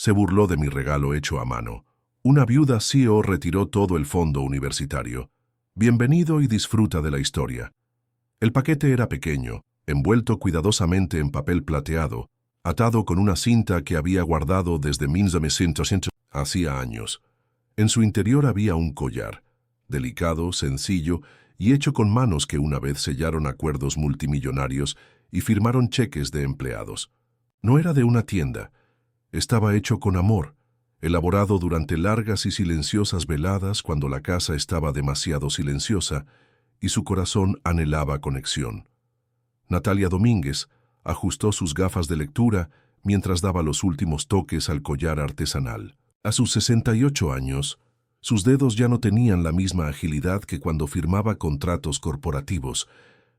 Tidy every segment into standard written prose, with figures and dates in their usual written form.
se burló de mi regalo hecho a mano. Una viuda CEO retiró todo el fondo universitario. Bienvenido y disfruta de la historia. El paquete era pequeño, envuelto cuidadosamente en papel plateado, atado con una cinta que había guardado desde 1900 hacía años. En su interior había un collar, delicado, sencillo y hecho con manos que una vez sellaron acuerdos multimillonarios y firmaron cheques de empleados. No era de una tienda. Estaba hecho con amor, elaborado durante largas y silenciosas veladas cuando la casa estaba demasiado silenciosa y su corazón anhelaba conexión. Natalia Domínguez ajustó sus gafas de lectura mientras daba los últimos toques al collar artesanal. A sus 68 años, sus dedos ya no tenían la misma agilidad que cuando firmaba contratos corporativos,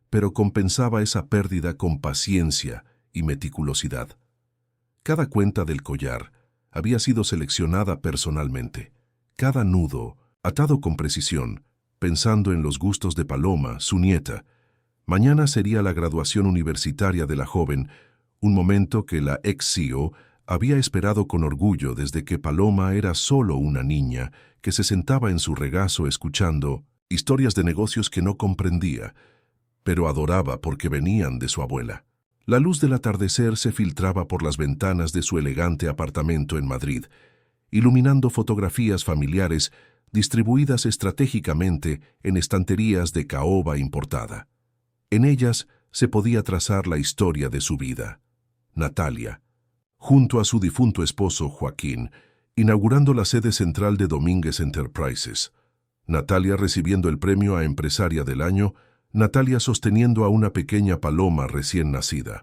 pero compensaba esa pérdida con paciencia y meticulosidad. Cada cuenta del collar había sido seleccionada personalmente, cada nudo atado con precisión, pensando en los gustos de Paloma, su nieta. Mañana sería la graduación universitaria de la joven, un momento que la ex-CEO había esperado con orgullo desde que Paloma era solo una niña que se sentaba en su regazo escuchando historias de negocios que no comprendía, pero adoraba porque venían de su abuela. La luz del atardecer se filtraba por las ventanas de su elegante apartamento en Madrid, iluminando fotografías familiares distribuidas estratégicamente en estanterías de caoba importada. En ellas se podía trazar la historia de su vida. Natalia, junto a su difunto esposo Joaquín, inaugurando la sede central de Domínguez Enterprises. Natalia recibiendo el premio a Empresaria del Año, Natalia sosteniendo a una pequeña Paloma recién nacida.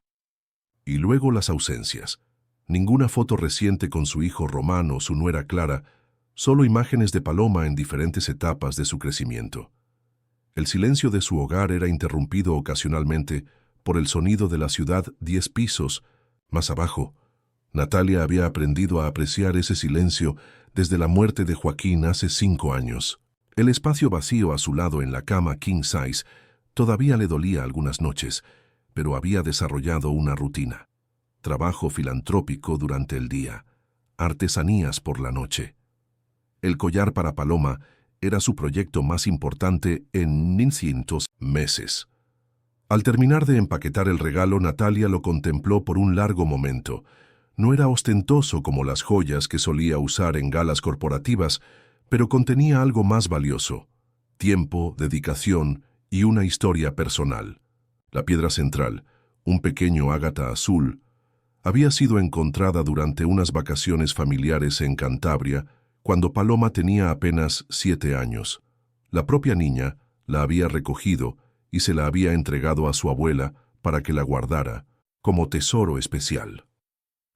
Y luego las ausencias. Ninguna foto reciente con su hijo Román o su nuera Clara, solo imágenes de Paloma en diferentes etapas de su crecimiento. El silencio de su hogar era interrumpido ocasionalmente por el sonido de la ciudad 10 pisos más abajo. Natalia había aprendido a apreciar ese silencio desde la muerte de Joaquín hace 5 años. El espacio vacío a su lado en la cama king size todavía le dolía algunas noches, pero había desarrollado una rutina. Trabajo filantrópico durante el día, artesanías por la noche. El collar para Paloma era su proyecto más importante en 900 meses. Al terminar de empaquetar el regalo, Natalia lo contempló por un largo momento. No era ostentoso como las joyas que solía usar en galas corporativas, pero contenía algo más valioso: tiempo, dedicación y una historia personal. La piedra central, un pequeño ágata azul, había sido encontrada durante unas vacaciones familiares en Cantabria, cuando Paloma tenía apenas 7 años. La propia niña la había recogido y se la había entregado a su abuela para que la guardara, como tesoro especial.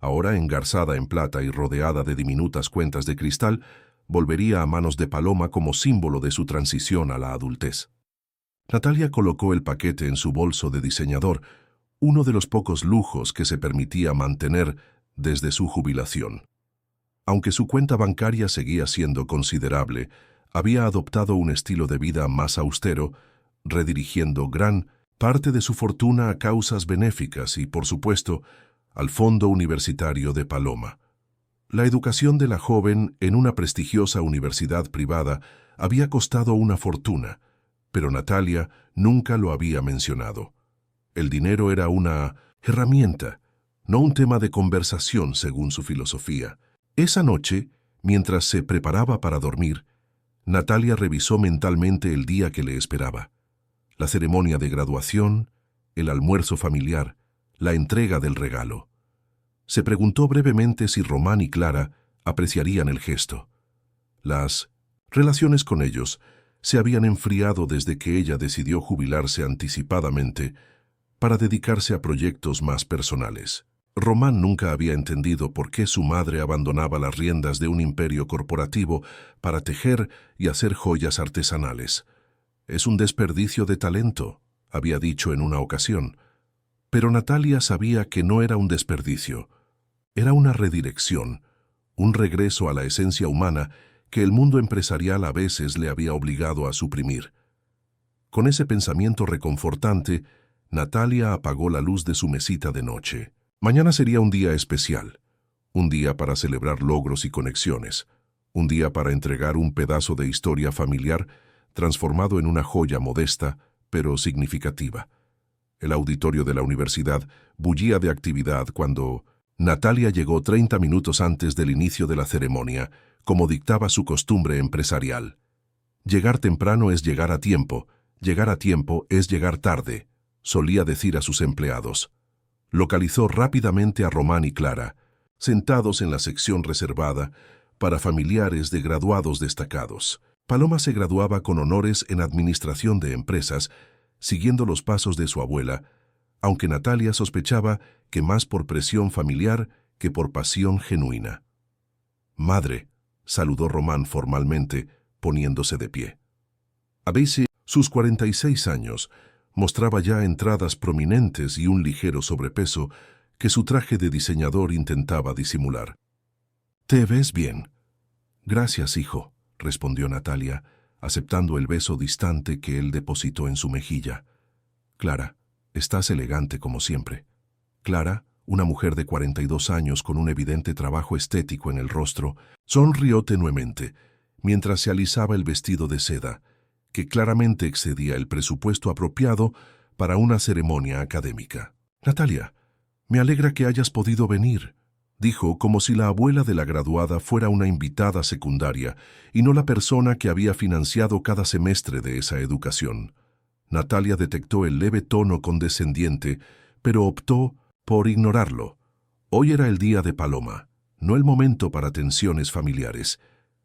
Ahora, engarzada en plata y rodeada de diminutas cuentas de cristal, volvería a manos de Paloma como símbolo de su transición a la adultez. Natalia colocó el paquete en su bolso de diseñador, uno de los pocos lujos que se permitía mantener desde su jubilación. Aunque su cuenta bancaria seguía siendo considerable, había adoptado un estilo de vida más austero, redirigiendo gran parte de su fortuna a causas benéficas y, por supuesto, al Fondo Universitario de Paloma. La educación de la joven en una prestigiosa universidad privada había costado una fortuna, pero Natalia nunca lo había mencionado. El dinero era una herramienta, no un tema de conversación según su filosofía. Esa noche, mientras se preparaba para dormir, Natalia revisó mentalmente el día que le esperaba. La ceremonia de graduación, el almuerzo familiar, la entrega del regalo. Se preguntó brevemente si Román y Clara apreciarían el gesto. Las relaciones con ellos se habían enfriado desde que ella decidió jubilarse anticipadamente para dedicarse a proyectos más personales. Román nunca había entendido por qué su madre abandonaba las riendas de un imperio corporativo para tejer y hacer joyas artesanales. «Es un desperdicio de talento», había dicho en una ocasión. Pero Natalia sabía que no era un desperdicio. Era una redirección, un regreso a la esencia humana que el mundo empresarial a veces le había obligado a suprimir. Con ese pensamiento reconfortante, Natalia apagó la luz de su mesita de noche. Mañana sería un día especial, Un día para celebrar logros y conexiones. Un día para entregar un pedazo de historia familiar transformado en una joya modesta, pero significativa. El auditorio de la universidad bullía de actividad cuando Natalia llegó 30 minutos antes del inicio de la ceremonia, como dictaba su costumbre empresarial. Llegar temprano es llegar a tiempo es llegar tarde, solía decir a sus empleados. Localizó rápidamente a Román y Clara, sentados en la sección reservada para familiares de graduados destacados. Paloma se graduaba con honores en administración de empresas, siguiendo los pasos de su abuela, aunque Natalia sospechaba que más por presión familiar que por pasión genuina. «Madre», saludó Román formalmente, poniéndose de pie. A veces, sus 46 años, mostraba ya entradas prominentes y un ligero sobrepeso que su traje de diseñador intentaba disimular. «¿Te ves bien?» «Gracias, hijo», respondió Natalia, aceptando el beso distante que él depositó en su mejilla. «Clara, estás elegante como siempre». Clara, una mujer de 42 años con un evidente trabajo estético en el rostro, sonrió tenuemente, mientras se alisaba el vestido de seda, que claramente excedía el presupuesto apropiado para una ceremonia académica. «Natalia, me alegra que hayas podido venir», dijo como si la abuela de la graduada fuera una invitada secundaria y no la persona que había financiado cada semestre de esa educación. Natalia detectó el leve tono condescendiente, pero optó por ignorarlo. Hoy era el día de Paloma, no el momento para tensiones familiares.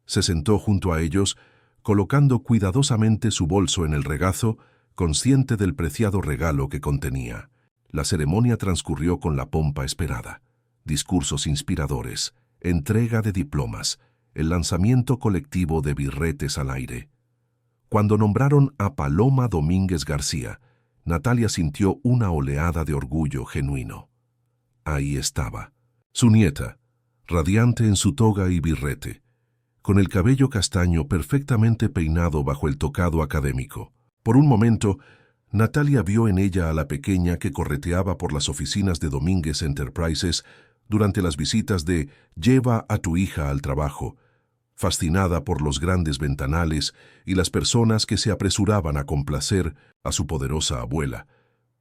Se sentó junto a ellos, colocando cuidadosamente su bolso en el regazo, consciente del preciado regalo que contenía. La ceremonia transcurrió con la pompa esperada. Discursos inspiradores, entrega de diplomas, el lanzamiento colectivo de birretes al aire. Cuando nombraron a Paloma Domínguez García, Natalia sintió una oleada de orgullo genuino. Ahí estaba, su nieta, radiante en su toga y birrete, con el cabello castaño perfectamente peinado bajo el tocado académico. Por un momento, Natalia vio en ella a la pequeña que correteaba por las oficinas de Domínguez Enterprises durante las visitas de «Lleva a tu hija al trabajo», fascinada por los grandes ventanales y las personas que se apresuraban a complacer a su poderosa abuela.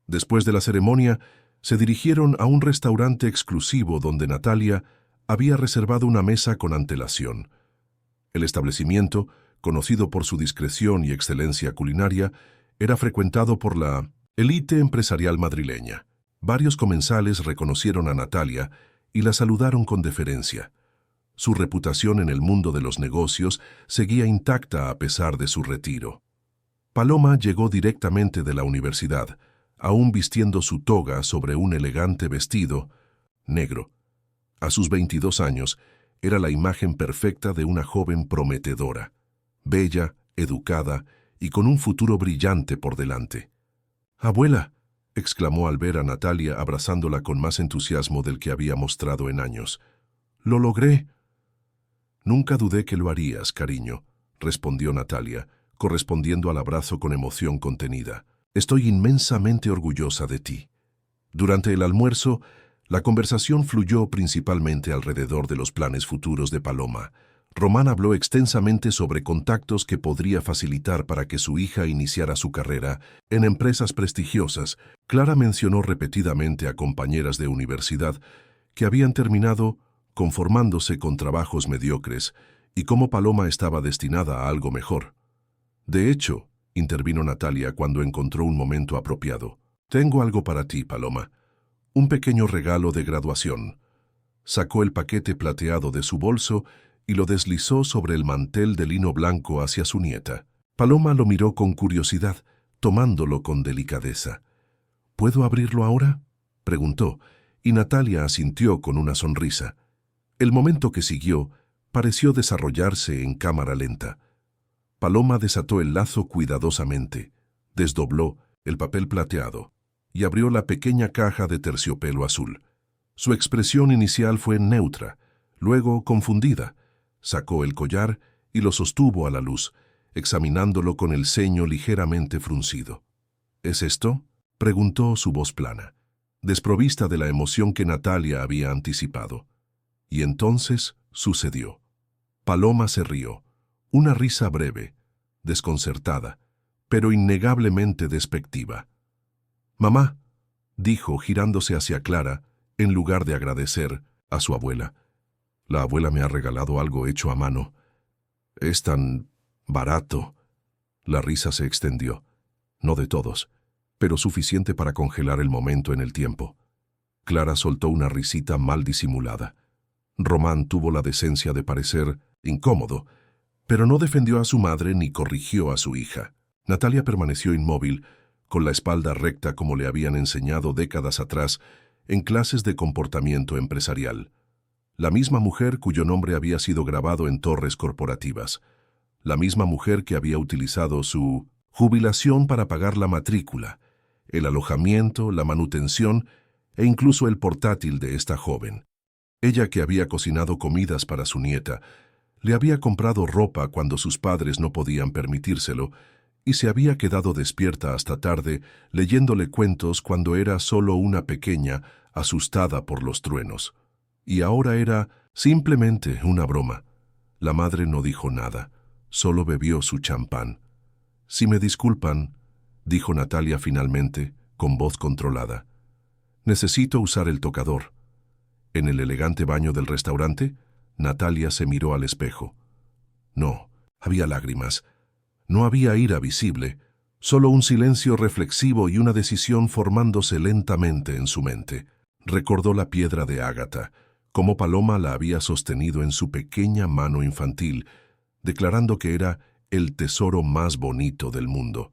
Después de la ceremonia, se dirigieron a un restaurante exclusivo donde Natalia había reservado una mesa con antelación. El establecimiento, conocido por su discreción y excelencia culinaria, era frecuentado por la élite empresarial madrileña. Varios comensales reconocieron a Natalia y la saludaron con deferencia. Su reputación en el mundo de los negocios seguía intacta a pesar de su retiro. Paloma llegó directamente de la universidad, aún vistiendo su toga sobre un elegante vestido negro. A sus 22 años, era la imagen perfecta de una joven prometedora, bella, educada y con un futuro brillante por delante. «Abuela», exclamó al ver a Natalia abrazándola con más entusiasmo del que había mostrado en años. «Lo logré». «Nunca dudé que lo harías, cariño», respondió Natalia, correspondiendo al abrazo con emoción contenida. «Estoy inmensamente orgullosa de ti». Durante el almuerzo, la conversación fluyó principalmente alrededor de los planes futuros de Paloma. Román habló extensamente sobre contactos que podría facilitar para que su hija iniciara su carrera en empresas prestigiosas. Clara mencionó repetidamente a compañeras de universidad que habían terminado conformándose con trabajos mediocres y cómo Paloma estaba destinada a algo mejor. «De hecho», intervino Natalia cuando encontró un momento apropiado, «tengo algo para ti, Paloma. Un pequeño regalo de graduación». Sacó el paquete plateado de su bolso y lo deslizó sobre el mantel de lino blanco hacia su nieta. Paloma lo miró con curiosidad, tomándolo con delicadeza. «¿Puedo abrirlo ahora?», preguntó, y Natalia asintió con una sonrisa. El momento que siguió pareció desarrollarse en cámara lenta. Paloma desató el lazo cuidadosamente, desdobló el papel plateado y abrió la pequeña caja de terciopelo azul. Su expresión inicial fue neutra, luego confundida. Sacó el collar y lo sostuvo a la luz, examinándolo con el ceño ligeramente fruncido. «¿Es esto?», preguntó su voz plana, desprovista de la emoción que Natalia había anticipado. Y entonces sucedió. Paloma se rió, una risa breve, desconcertada, pero innegablemente despectiva. «Mamá», dijo girándose hacia Clara, en lugar de agradecer a su abuela. «La abuela me ha regalado algo hecho a mano. Es tan barato». La risa se extendió, no de todos, pero suficiente para congelar el momento en el tiempo. Clara soltó una risita mal disimulada. Román tuvo la decencia de parecer incómodo, pero no defendió a su madre ni corrigió a su hija. Natalia permaneció inmóvil, con la espalda recta como le habían enseñado décadas atrás en clases de comportamiento empresarial. La misma mujer cuyo nombre había sido grabado en torres corporativas. La misma mujer que había utilizado su jubilación para pagar la matrícula, el alojamiento, la manutención e incluso el portátil de esta joven. Ella que había cocinado comidas para su nieta, le había comprado ropa cuando sus padres no podían permitírselo y se había quedado despierta hasta tarde leyéndole cuentos cuando era solo una pequeña asustada por los truenos. Y ahora era simplemente una broma. La madre no dijo nada, solo bebió su champán. «Si me disculpan», dijo Natalia finalmente, con voz controlada. «Necesito usar el tocador». En el elegante baño del restaurante, Natalia se miró al espejo. No, había lágrimas. No había ira visible, solo un silencio reflexivo y una decisión formándose lentamente en su mente. Recordó la piedra de ágata, cómo Paloma la había sostenido en su pequeña mano infantil, declarando que era el tesoro más bonito del mundo.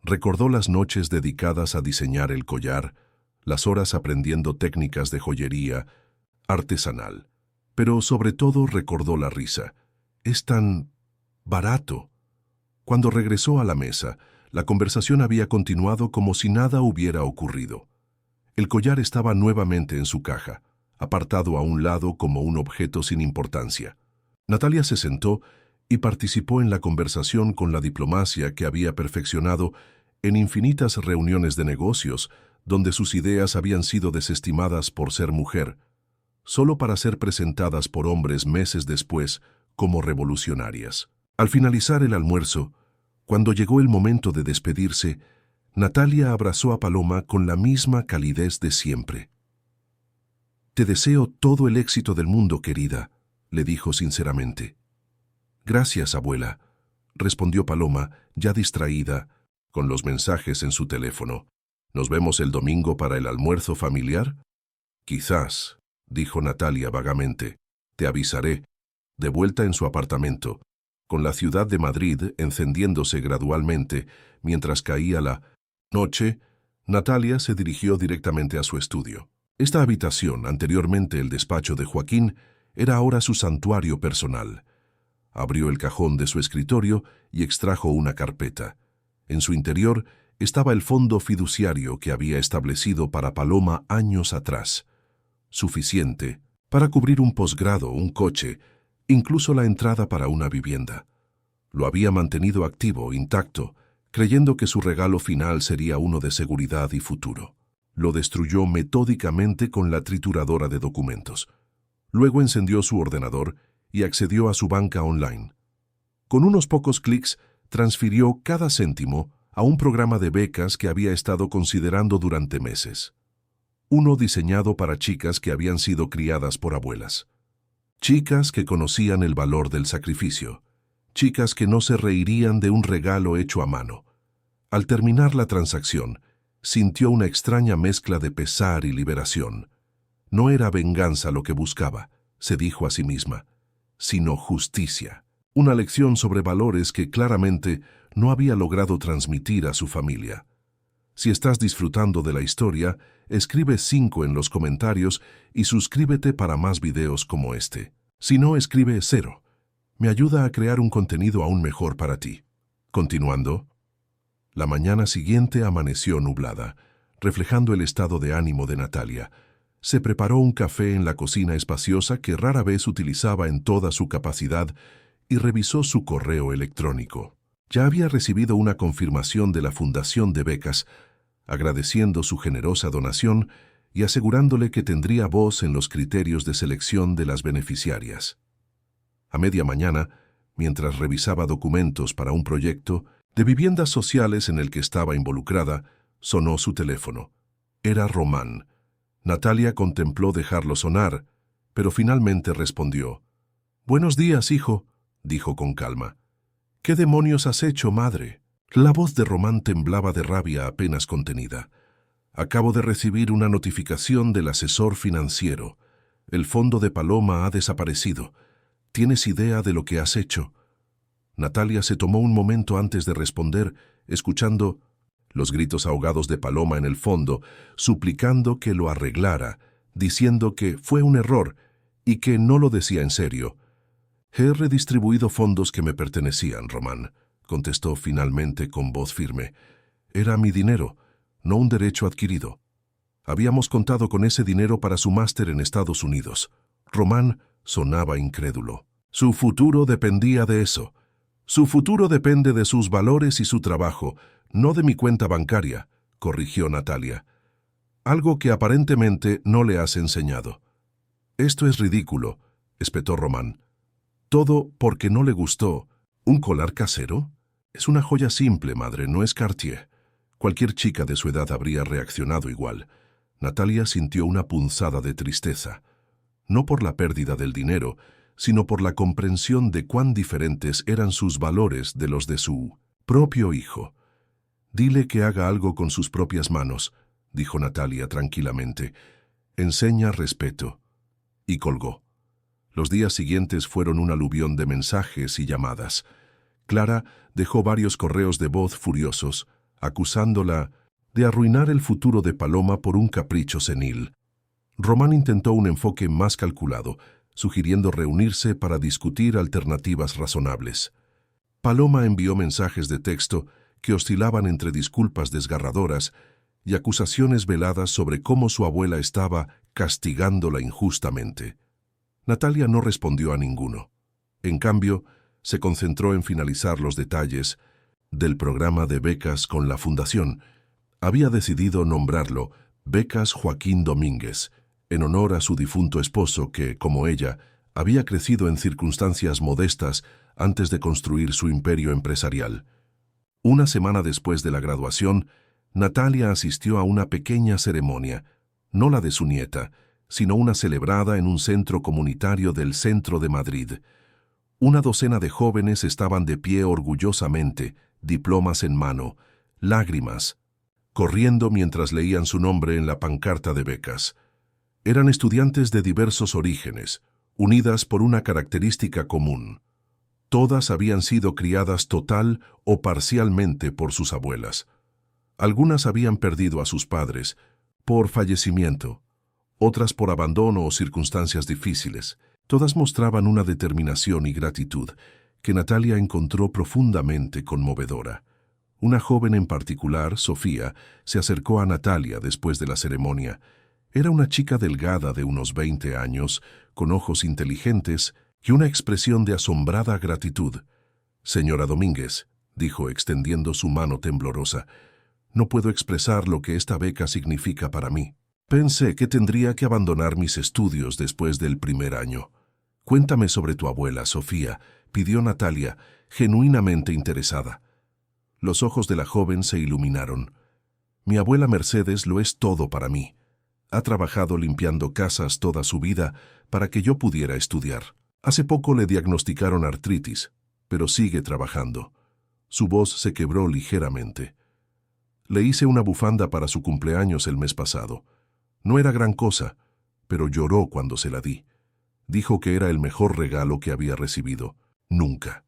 Recordó las noches dedicadas a diseñar el collar, las horas aprendiendo técnicas de joyería artesanal. Pero sobre todo recordó la risa. «Es tan barato». Cuando regresó a la mesa, la conversación había continuado como si nada hubiera ocurrido. El collar estaba nuevamente en su caja, apartado a un lado como un objeto sin importancia. Natalia se sentó y participó en la conversación con la diplomacia que había perfeccionado en infinitas reuniones de negocios donde sus ideas habían sido desestimadas por ser mujer, solo para ser presentadas por hombres meses después como revolucionarias. Al finalizar el almuerzo, cuando llegó el momento de despedirse, Natalia abrazó a Paloma con la misma calidez de siempre. «Te deseo todo el éxito del mundo, querida», le dijo sinceramente. «Gracias, abuela», respondió Paloma, ya distraída, con los mensajes en su teléfono. «¿Nos vemos el domingo para el almuerzo familiar?» «Quizás», dijo Natalia vagamente. «Te avisaré». De vuelta en su apartamento, con la ciudad de Madrid encendiéndose gradualmente mientras caía la noche, Natalia se dirigió directamente a su estudio. Esta habitación, anteriormente el despacho de Joaquín, era ahora su santuario personal. Abrió el cajón de su escritorio y extrajo una carpeta. En su interior estaba el fondo fiduciario que había establecido para Paloma años atrás. Suficiente para cubrir un posgrado, un coche, incluso la entrada para una vivienda. Lo había mantenido activo, intacto, creyendo que su regalo final sería uno de seguridad y futuro. Lo destruyó metódicamente con la trituradora de documentos. Luego encendió su ordenador y accedió a su banca online. Con unos pocos clics, transfirió cada céntimo a un programa de becas que había estado considerando durante meses. Uno diseñado para chicas que habían sido criadas por abuelas. Chicas que conocían el valor del sacrificio. Chicas que no se reirían de un regalo hecho a mano. Al terminar la transacción, sintió una extraña mezcla de pesar y liberación. No era venganza lo que buscaba, se dijo a sí misma, sino justicia. Una lección sobre valores que claramente no había logrado transmitir a su familia. Si estás disfrutando de la historia, escribe 5 en los comentarios y suscríbete para más videos como este. Si no, escribe 0. Me ayuda a crear un contenido aún mejor para ti. Continuando. La mañana siguiente amaneció nublada, reflejando el estado de ánimo de Natalia. Se preparó un café en la cocina espaciosa que rara vez utilizaba en toda su capacidad y revisó su correo electrónico. Ya había recibido una confirmación de la Fundación de Becas, agradeciendo su generosa donación y asegurándole que tendría voz en los criterios de selección de las beneficiarias. A media mañana, mientras revisaba documentos para un proyecto de viviendas sociales en el que estaba involucrada, sonó su teléfono. Era Román. Natalia contempló dejarlo sonar, pero finalmente respondió. «Buenos días, hijo», dijo con calma. «¿Qué demonios has hecho, madre?» La voz de Román temblaba de rabia apenas contenida. «Acabo de recibir una notificación del asesor financiero. El fondo de Paloma ha desaparecido. ¿Tienes idea de lo que has hecho?» Natalia se tomó un momento antes de responder, escuchando los gritos ahogados de Paloma en el fondo, suplicando que lo arreglara, diciendo que fue un error y que no lo decía en serio. «He redistribuido fondos que me pertenecían, Román», contestó finalmente con voz firme. «Era mi dinero, no un derecho adquirido. Habíamos contado con ese dinero para su máster en Estados Unidos». Román sonaba incrédulo. Su futuro dependía de eso. «Su futuro depende de sus valores y su trabajo, no de mi cuenta bancaria», corrigió Natalia. «Algo que aparentemente no le has enseñado». «Esto es ridículo», espetó Román. «Todo porque no le gustó. ¿Un collar casero? Es una joya simple, madre, no es Cartier». Cualquier chica de su edad habría reaccionado igual. Natalia sintió una punzada de tristeza. No por la pérdida del dinero, sino por la comprensión de cuán diferentes eran sus valores de los de su propio hijo. «Dile que haga algo con sus propias manos», dijo Natalia tranquilamente. «Enseña respeto». Y colgó. Los días siguientes fueron un aluvión de mensajes y llamadas. Clara dejó varios correos de voz furiosos, acusándola de arruinar el futuro de Paloma por un capricho senil. Román intentó un enfoque más calculado, sugiriendo reunirse para discutir alternativas razonables. Paloma envió mensajes de texto que oscilaban entre disculpas desgarradoras y acusaciones veladas sobre cómo su abuela estaba castigándola injustamente. Natalia no respondió a ninguno. En cambio, se concentró en finalizar los detalles del programa de becas con la Fundación. Había decidido nombrarlo Becas Joaquín Domínguez, en honor a su difunto esposo que, como ella, había crecido en circunstancias modestas antes de construir su imperio empresarial. Una semana después de la graduación, Natalia asistió a una pequeña ceremonia, no la de su nieta, sino una celebrada en un centro comunitario del centro de Madrid. Una docena de jóvenes estaban de pie orgullosamente, diplomas en mano, lágrimas, corriendo mientras leían su nombre en la pancarta de becas. Eran estudiantes de diversos orígenes, unidas por una característica común. Todas habían sido criadas total o parcialmente por sus abuelas. Algunas habían perdido a sus padres por fallecimiento, otras por abandono o circunstancias difíciles. Todas mostraban una determinación y gratitud que Natalia encontró profundamente conmovedora. Una joven en particular, Sofía, se acercó a Natalia después de la ceremonia. Era una chica delgada de unos 20 años, con ojos inteligentes y una expresión de asombrada gratitud. «Señora Domínguez», dijo extendiendo su mano temblorosa, «no puedo expresar lo que esta beca significa para mí. Pensé que tendría que abandonar mis estudios después del primer año». «Cuéntame sobre tu abuela, Sofía», pidió Natalia, genuinamente interesada. Los ojos de la joven se iluminaron. «Mi abuela Mercedes lo es todo para mí. Ha trabajado limpiando casas toda su vida para que yo pudiera estudiar. Hace poco le diagnosticaron artritis, pero sigue trabajando». Su voz se quebró ligeramente. «Le hice una bufanda para su cumpleaños el mes pasado. No era gran cosa, pero lloró cuando se la di. Dijo que era el mejor regalo que había recibido. Nunca».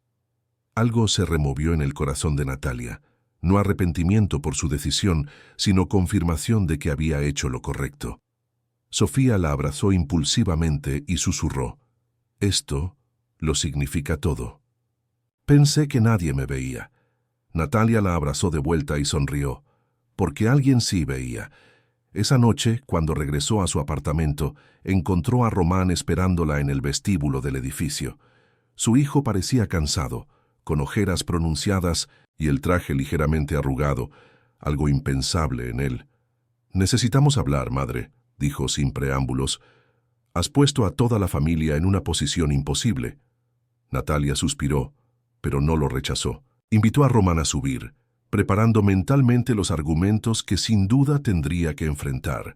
Algo se removió en el corazón de Natalia. No arrepentimiento por su decisión, sino confirmación de que había hecho lo correcto. Sofía la abrazó impulsivamente y susurró: «Esto lo significa todo». Pensé que nadie me veía. Natalia la abrazó de vuelta y sonrió, porque alguien sí veía. Esa noche, cuando regresó a su apartamento, encontró a Román esperándola en el vestíbulo del edificio. Su hijo parecía cansado, con ojeras pronunciadas y el traje ligeramente arrugado, algo impensable en él. «Necesitamos hablar, madre», dijo sin preámbulos. Has puesto a toda la familia en una posición imposible. Natalia suspiró, pero no lo rechazó. Invitó a Román a subir, preparando mentalmente los argumentos que sin duda tendría que enfrentar.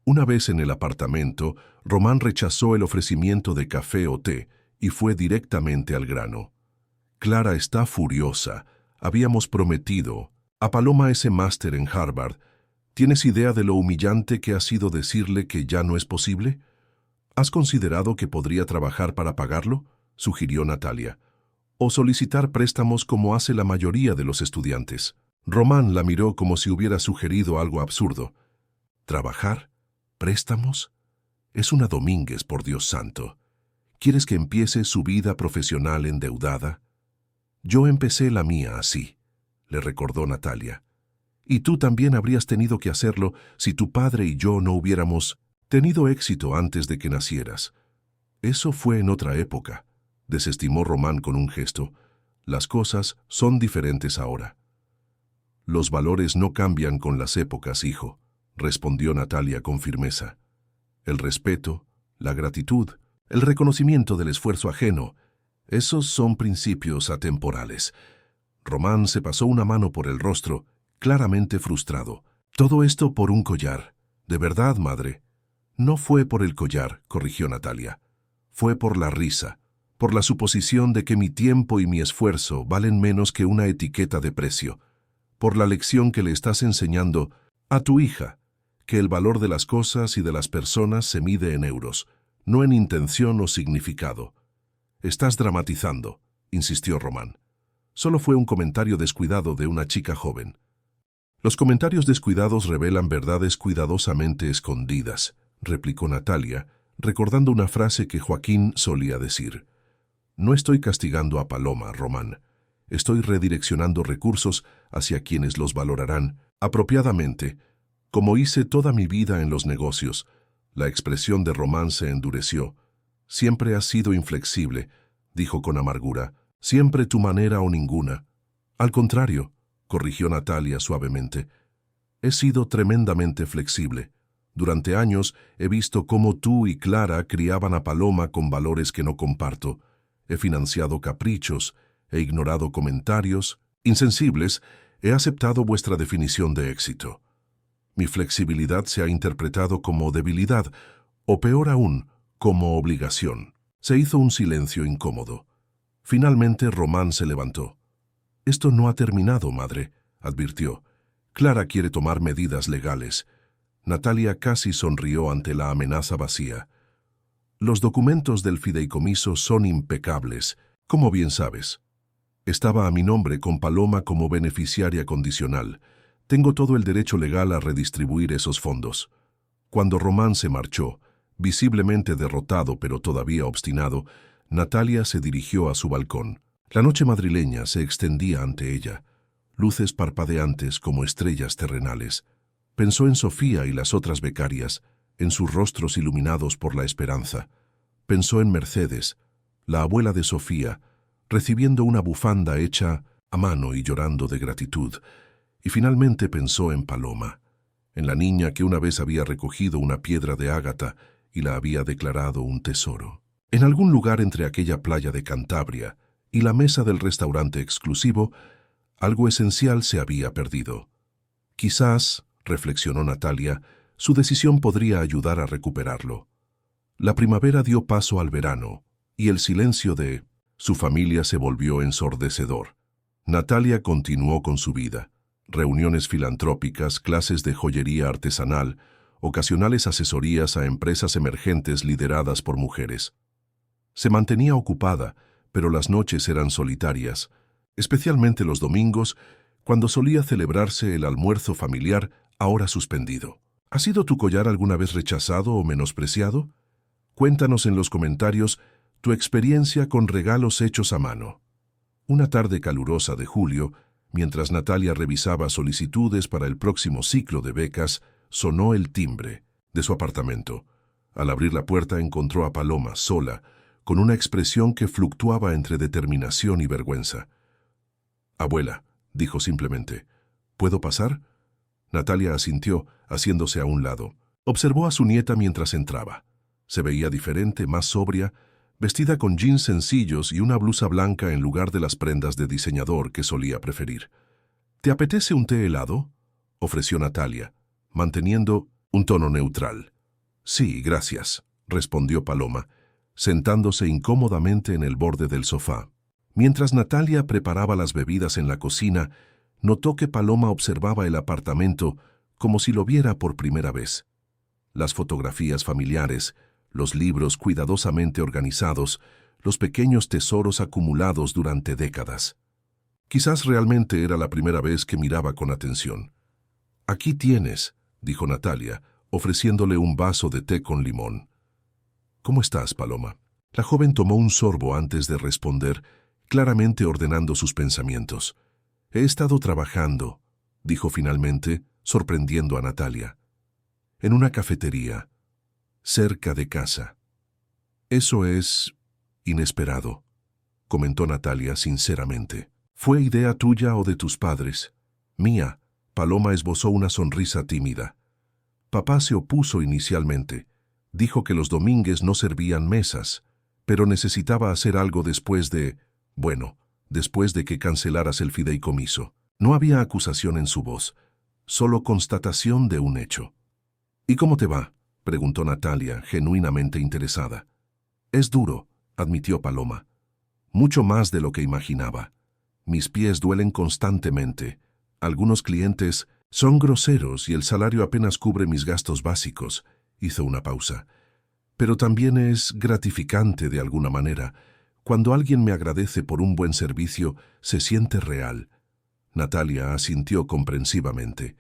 Una vez en el apartamento, Román rechazó el ofrecimiento de café o té y fue directamente al grano. Clara está furiosa. Habíamos prometido a Paloma ese máster en Harvard. ¿Tienes idea de lo humillante que ha sido decirle que ya no es posible? ¿Has considerado que podría trabajar para pagarlo?, sugirió Natalia. O solicitar préstamos como hace la mayoría de los estudiantes. Román la miró como si hubiera sugerido algo absurdo. ¿Trabajar? ¿Préstamos? Es una Domínguez, por Dios santo. ¿Quieres que empiece su vida profesional endeudada? Yo empecé la mía así, le recordó Natalia. Y tú también habrías tenido que hacerlo si tu padre y yo no hubiéramos tenido éxito antes de que nacieras. Eso fue en otra época, desestimó Román con un gesto. Las cosas son diferentes ahora. Los valores no cambian con las épocas, hijo, respondió Natalia con firmeza. El respeto, la gratitud, el reconocimiento del esfuerzo ajeno, esos son principios atemporales. Román se pasó una mano por el rostro, claramente frustrado. Todo esto por un collar. ¿De verdad, madre? No fue por el collar, corrigió Natalia. Fue por la risa, por la suposición de que mi tiempo y mi esfuerzo valen menos que una etiqueta de precio, por la lección que le estás enseñando a tu hija, que el valor de las cosas y de las personas se mide en euros, no en intención o significado. Estás dramatizando, insistió Román. Solo fue un comentario descuidado de una chica joven. Los comentarios descuidados revelan verdades cuidadosamente escondidas, replicó Natalia, recordando una frase que Joaquín solía decir. No estoy castigando a Paloma, Román. Estoy redireccionando recursos hacia quienes los valorarán apropiadamente, como hice toda mi vida en los negocios. La expresión de Román se endureció. Siempre has sido inflexible, dijo con amargura. Siempre tu manera o ninguna. Al contrario, corrigió Natalia suavemente. He sido tremendamente flexible. Durante años he visto cómo tú y Clara criaban a Paloma con valores que no comparto. He financiado caprichos, he ignorado comentarios insensibles, he aceptado vuestra definición de éxito. Mi flexibilidad se ha interpretado como debilidad, o peor aún, como obligación. Se hizo un silencio incómodo. Finalmente Román se levantó. Esto no ha terminado, madre, advirtió. Clara quiere tomar medidas legales. Natalia casi sonrió ante la amenaza vacía. Los documentos del fideicomiso son impecables, como bien sabes. Estaba a mi nombre con Paloma como beneficiaria condicional. Tengo todo el derecho legal a redistribuir esos fondos. Cuando Román se marchó, visiblemente derrotado pero todavía obstinado, Natalia se dirigió a su balcón. La noche madrileña se extendía ante ella, luces parpadeantes como estrellas terrenales. Pensó en Sofía y las otras becarias, en sus rostros iluminados por la esperanza. Pensó en Mercedes, la abuela de Sofía, recibiendo una bufanda hecha a mano y llorando de gratitud. Y finalmente pensó en Paloma, en la niña que una vez había recogido una piedra de ágata y la había declarado un tesoro. En algún lugar entre aquella playa de Cantabria y la mesa del restaurante exclusivo, algo esencial se había perdido. Quizás, reflexionó Natalia, su decisión podría ayudar a recuperarlo. La primavera dio paso al verano, y el silencio de su familia se volvió ensordecedor. Natalia continuó con su vida. Reuniones filantrópicas, clases de joyería artesanal, ocasionales asesorías a empresas emergentes lideradas por mujeres. Se mantenía ocupada, pero las noches eran solitarias, especialmente los domingos, cuando solía celebrarse el almuerzo familiar, ahora suspendido. ¿Ha sido tu collar alguna vez rechazado o menospreciado? Cuéntanos en los comentarios tu experiencia con regalos hechos a mano. Una tarde calurosa de julio, mientras Natalia revisaba solicitudes para el próximo ciclo de becas, sonó el timbre de su apartamento. Al abrir la puerta encontró a Paloma, sola, con una expresión que fluctuaba entre determinación y vergüenza. «Abuela», dijo simplemente, «¿puedo pasar?» Natalia asintió, haciéndose a un lado. Observó a su nieta mientras entraba. Se veía diferente, más sobria, vestida con jeans sencillos y una blusa blanca en lugar de las prendas de diseñador que solía preferir. ¿Te apetece un té helado?, ofreció Natalia, manteniendo un tono neutral. Sí, gracias, respondió Paloma, sentándose incómodamente en el borde del sofá. Mientras Natalia preparaba las bebidas en la cocina, notó que Paloma observaba el apartamento como si lo viera por primera vez. Las fotografías familiares, los libros cuidadosamente organizados, los pequeños tesoros acumulados durante décadas. Quizás realmente era la primera vez que miraba con atención. «Aquí tienes», dijo Natalia, ofreciéndole un vaso de té con limón. «¿Cómo estás, Paloma?». La joven tomó un sorbo antes de responder, claramente ordenando sus pensamientos. «He estado trabajando», dijo finalmente, sorprendiendo a Natalia. «En una cafetería, cerca de casa». «Eso es inesperado», comentó Natalia sinceramente. «¿Fue idea tuya o de tus padres?». «Mía». Paloma esbozó una sonrisa tímida. Papá se opuso inicialmente. Dijo que los domingos no servían mesas, pero necesitaba hacer algo después de que cancelaras el fideicomiso. No había acusación en su voz, solo constatación de un hecho. «¿Y cómo te va?», preguntó Natalia, genuinamente interesada. «Es duro», admitió Paloma. «Mucho más de lo que imaginaba. Mis pies duelen constantemente. Algunos clientes son groseros y el salario apenas cubre mis gastos básicos», hizo una pausa. «Pero también es gratificante de alguna manera. Cuando alguien me agradece por un buen servicio, se siente real». Natalia asintió comprensivamente.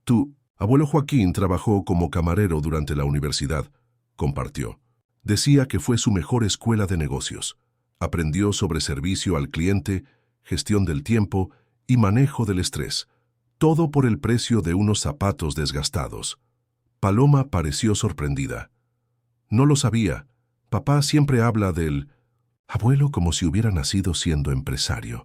«Tu abuelo Joaquín trabajó como camarero durante la universidad», compartió. «Decía que fue su mejor escuela de negocios. Aprendió sobre servicio al cliente, gestión del tiempo y manejo del estrés. Todo por el precio de unos zapatos desgastados». Paloma pareció sorprendida. «No lo sabía. Papá siempre habla del abuelo como si hubiera nacido siendo empresario».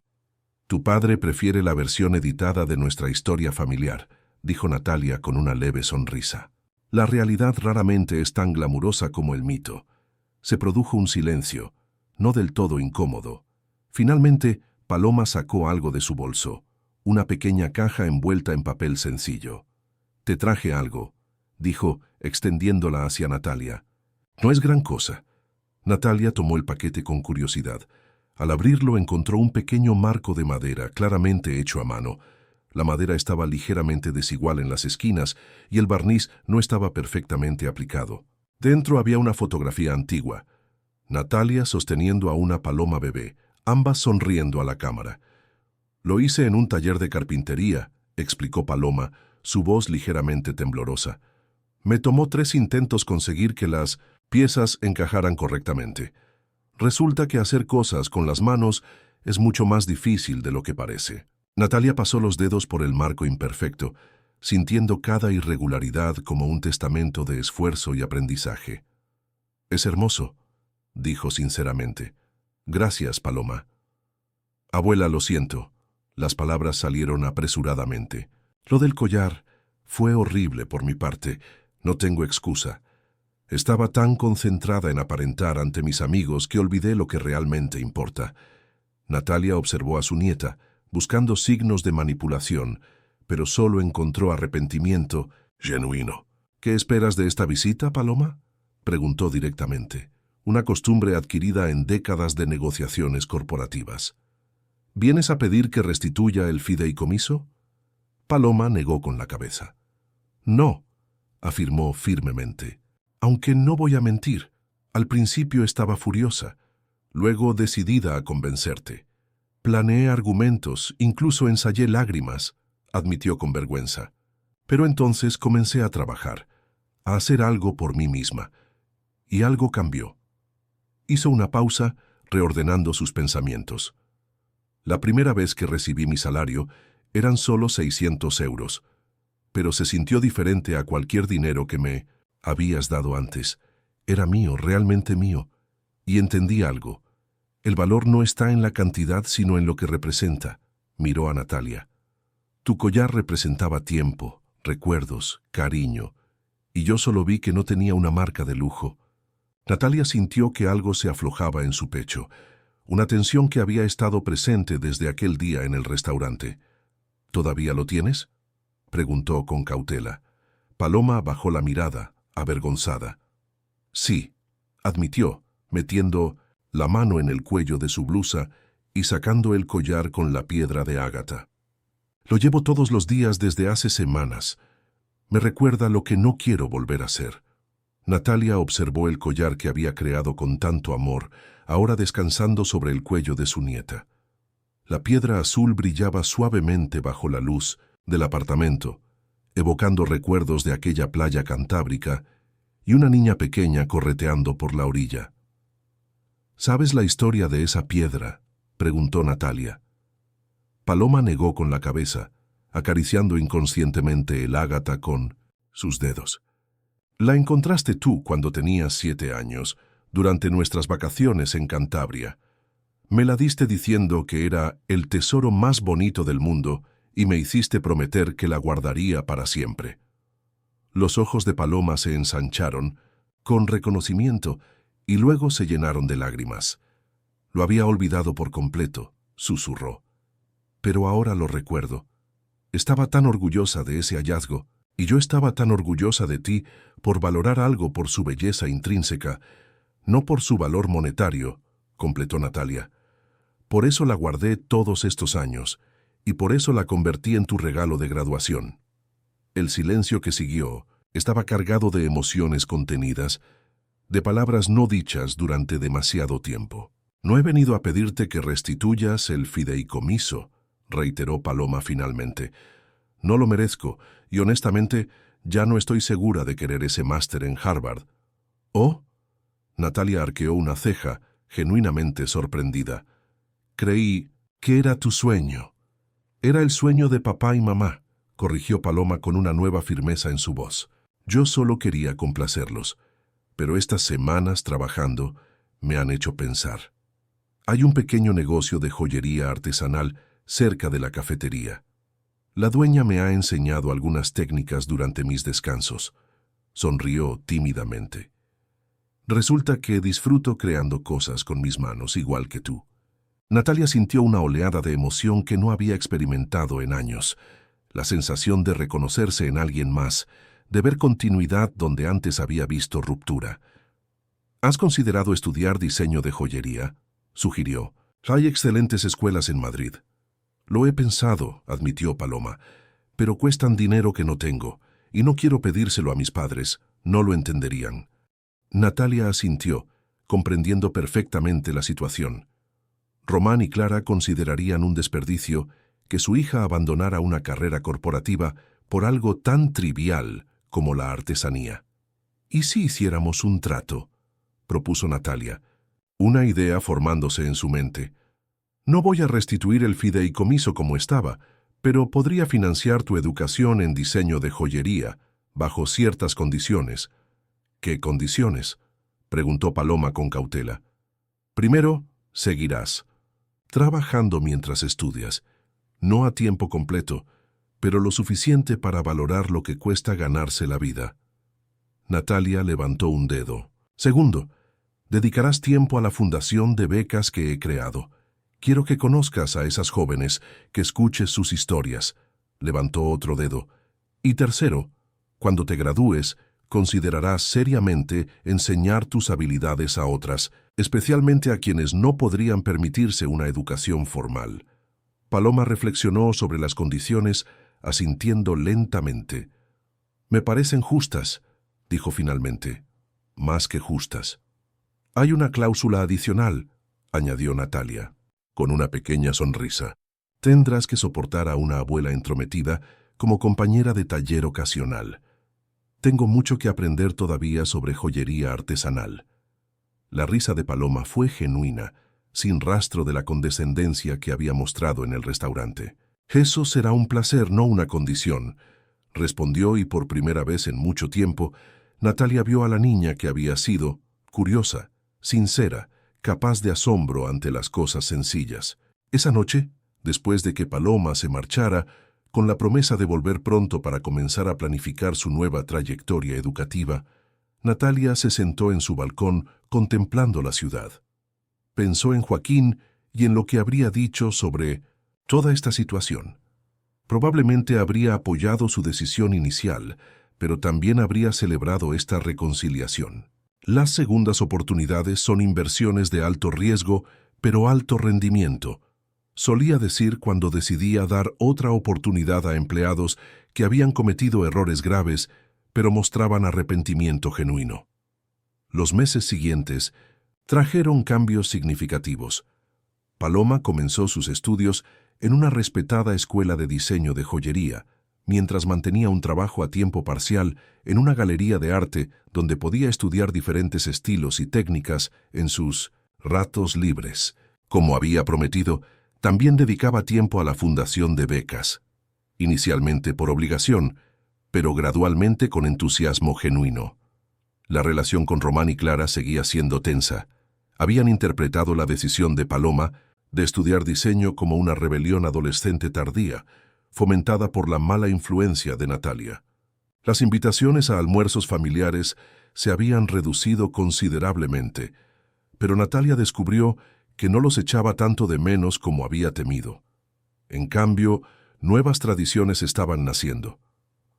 «Tu padre prefiere la versión editada de nuestra historia familiar», dijo Natalia con una leve sonrisa. «La realidad raramente es tan glamurosa como el mito». Se produjo un silencio, no del todo incómodo. Finalmente, Paloma sacó algo de su bolso, una pequeña caja envuelta en papel sencillo. «Te traje algo», dijo, extendiéndola hacia Natalia. «No es gran cosa». Natalia tomó el paquete con curiosidad. Al abrirlo encontró un pequeño marco de madera, claramente hecho a mano. La madera estaba ligeramente desigual en las esquinas y el barniz no estaba perfectamente aplicado. Dentro había una fotografía antigua. Natalia sosteniendo a una paloma bebé, ambas sonriendo a la cámara. «Lo hice en un taller de carpintería», explicó Paloma, su voz ligeramente temblorosa. «Me tomó 3 intentos conseguir que las piezas encajaran correctamente. Resulta que hacer cosas con las manos es mucho más difícil de lo que parece». Natalia pasó los dedos por el marco imperfecto, sintiendo cada irregularidad como un testamento de esfuerzo y aprendizaje. «Es hermoso», dijo sinceramente. «Gracias, Paloma». «Abuela, lo siento». Las palabras salieron apresuradamente. «Lo del collar fue horrible por mi parte. No tengo excusa. Estaba tan concentrada en aparentar ante mis amigos que olvidé lo que realmente importa». Natalia observó a su nieta, buscando signos de manipulación, pero solo encontró arrepentimiento genuino. «¿Qué esperas de esta visita, Paloma?», preguntó directamente, una costumbre adquirida en décadas de negociaciones corporativas. «¿Vienes a pedir que restituya el fideicomiso?». Paloma negó con la cabeza. «No», afirmó firmemente. «Aunque no voy a mentir, al principio estaba furiosa, luego decidida a convencerte. Planeé argumentos, incluso ensayé lágrimas», admitió con vergüenza. «Pero entonces comencé a trabajar, a hacer algo por mí misma, y algo cambió». Hizo una pausa, reordenando sus pensamientos. «La primera vez que recibí mi salario eran solo 600 euros, pero se sintió diferente a cualquier dinero que me habías dado antes. Era mío, realmente mío, y entendí algo. El valor no está en la cantidad, sino en lo que representa». Miró a Natalia. «Tu collar representaba tiempo, recuerdos, cariño, y yo solo vi que no tenía una marca de lujo. Natalia sintió que algo se aflojaba en su pecho, una tensión que había estado presente desde aquel día en el restaurante. ¿Todavía lo tienes?, preguntó con cautela. Paloma bajó la mirada, avergonzada. Sí, admitió, metiendo la mano en el cuello de su blusa y sacando el collar con la piedra de ágata. Lo llevo todos los días desde hace semanas. Me recuerda lo que no quiero volver a ser. Natalia observó el collar que había creado con tanto amor, ahora descansando sobre el cuello de su nieta. La piedra azul brillaba suavemente bajo la luz del apartamento, evocando recuerdos de aquella playa cantábrica y una niña pequeña correteando por la orilla. ¿Sabes la historia de esa piedra?, preguntó Natalia. Paloma negó con la cabeza, acariciando inconscientemente el ágata con sus dedos. La encontraste tú cuando tenías 7 años, durante nuestras vacaciones en Cantabria. Me la diste diciendo que era el tesoro más bonito del mundo y me hiciste prometer que la guardaría para siempre. Los ojos de Paloma se ensancharon, con reconocimiento, y luego se llenaron de lágrimas. Lo había olvidado por completo, susurró. Pero ahora lo recuerdo. Estaba tan orgullosa de ese hallazgo, y yo estaba tan orgullosa de ti por valorar algo por su belleza intrínseca, no por su valor monetario, completó Natalia. Por eso la guardé todos estos años, y por eso la convertí en tu regalo de graduación. El silencio que siguió estaba cargado de emociones contenidas, de palabras no dichas durante demasiado tiempo. No he venido a pedirte que restituyas el fideicomiso, reiteró Paloma finalmente. No lo merezco, y honestamente ya no estoy segura de querer ese máster en Harvard. ¿Oh? Natalia arqueó una ceja, genuinamente sorprendida. Creí que era tu sueño. Era el sueño de papá y mamá, corrigió Paloma con una nueva firmeza en su voz. Yo solo quería complacerlos, pero estas semanas trabajando me han hecho pensar. Hay un pequeño negocio de joyería artesanal cerca de la cafetería. La dueña me ha enseñado algunas técnicas durante mis descansos. Sonrió tímidamente. Resulta que disfruto creando cosas con mis manos, igual que tú. Natalia sintió una oleada de emoción que no había experimentado en años. La sensación de reconocerse en alguien más, de ver continuidad donde antes había visto ruptura. ¿Has considerado estudiar diseño de joyería?, sugirió. Hay excelentes escuelas en Madrid. Lo he pensado, admitió Paloma, pero cuestan dinero que no tengo, y no quiero pedírselo a mis padres, no lo entenderían. Natalia asintió, comprendiendo perfectamente la situación. Román y Clara considerarían un desperdicio que su hija abandonara una carrera corporativa por algo tan trivial como la artesanía. ¿Y si hiciéramos un trato?, propuso Natalia, una idea formándose en su mente. No voy a restituir el fideicomiso como estaba, pero podría financiar tu educación en diseño de joyería, bajo ciertas condiciones. ¿Qué condiciones?, preguntó Paloma con cautela. Primero, seguirás trabajando mientras estudias, no a tiempo completo, pero lo suficiente para valorar lo que cuesta ganarse la vida. Natalia levantó un dedo. Segundo, dedicarás tiempo a la fundación de becas que he creado. Quiero que conozcas a esas jóvenes, que escuches sus historias. Levantó otro dedo. Y tercero, cuando te gradúes, considerarás seriamente enseñar tus habilidades a otras, especialmente a quienes no podrían permitirse una educación formal. Paloma reflexionó sobre las condiciones, asintiendo lentamente. Me parecen justas, dijo finalmente. Más que justas. Hay una cláusula adicional, añadió Natalia, con una pequeña sonrisa. Tendrás que soportar a una abuela entrometida como compañera de taller ocasional. Tengo mucho que aprender todavía sobre joyería artesanal. La risa de Paloma fue genuina, sin rastro de la condescendencia que había mostrado en el restaurante. Eso será un placer, no una condición, respondió, y por primera vez en mucho tiempo, Natalia vio a la niña que había sido, curiosa, sincera, capaz de asombro ante las cosas sencillas. Esa noche, después de que Paloma se marchara, Con la promesa de volver pronto para comenzar a planificar su nueva trayectoria educativa, Natalia se sentó en su balcón contemplando la ciudad. Pensó en Joaquín y en lo que habría dicho sobre toda esta situación. Probablemente habría apoyado su decisión inicial, pero también habría celebrado esta reconciliación. Las segundas oportunidades son inversiones de alto riesgo, pero alto rendimiento, solía decir cuando decidía dar otra oportunidad a empleados que habían cometido errores graves, pero mostraban arrepentimiento genuino. Los meses siguientes trajeron cambios significativos. Paloma comenzó sus estudios en una respetada escuela de diseño de joyería, mientras mantenía un trabajo a tiempo parcial en una galería de arte donde podía estudiar diferentes estilos y técnicas en sus ratos libres. Como había prometido, también dedicaba tiempo a la fundación de becas, inicialmente por obligación, pero gradualmente con entusiasmo genuino. La relación con Román y Clara seguía siendo tensa. Habían interpretado la decisión de Paloma de estudiar diseño como una rebelión adolescente tardía, fomentada por la mala influencia de Natalia. Las invitaciones a almuerzos familiares se habían reducido considerablemente, pero Natalia descubrió que no los echaba tanto de menos como había temido. En cambio, nuevas tradiciones estaban naciendo.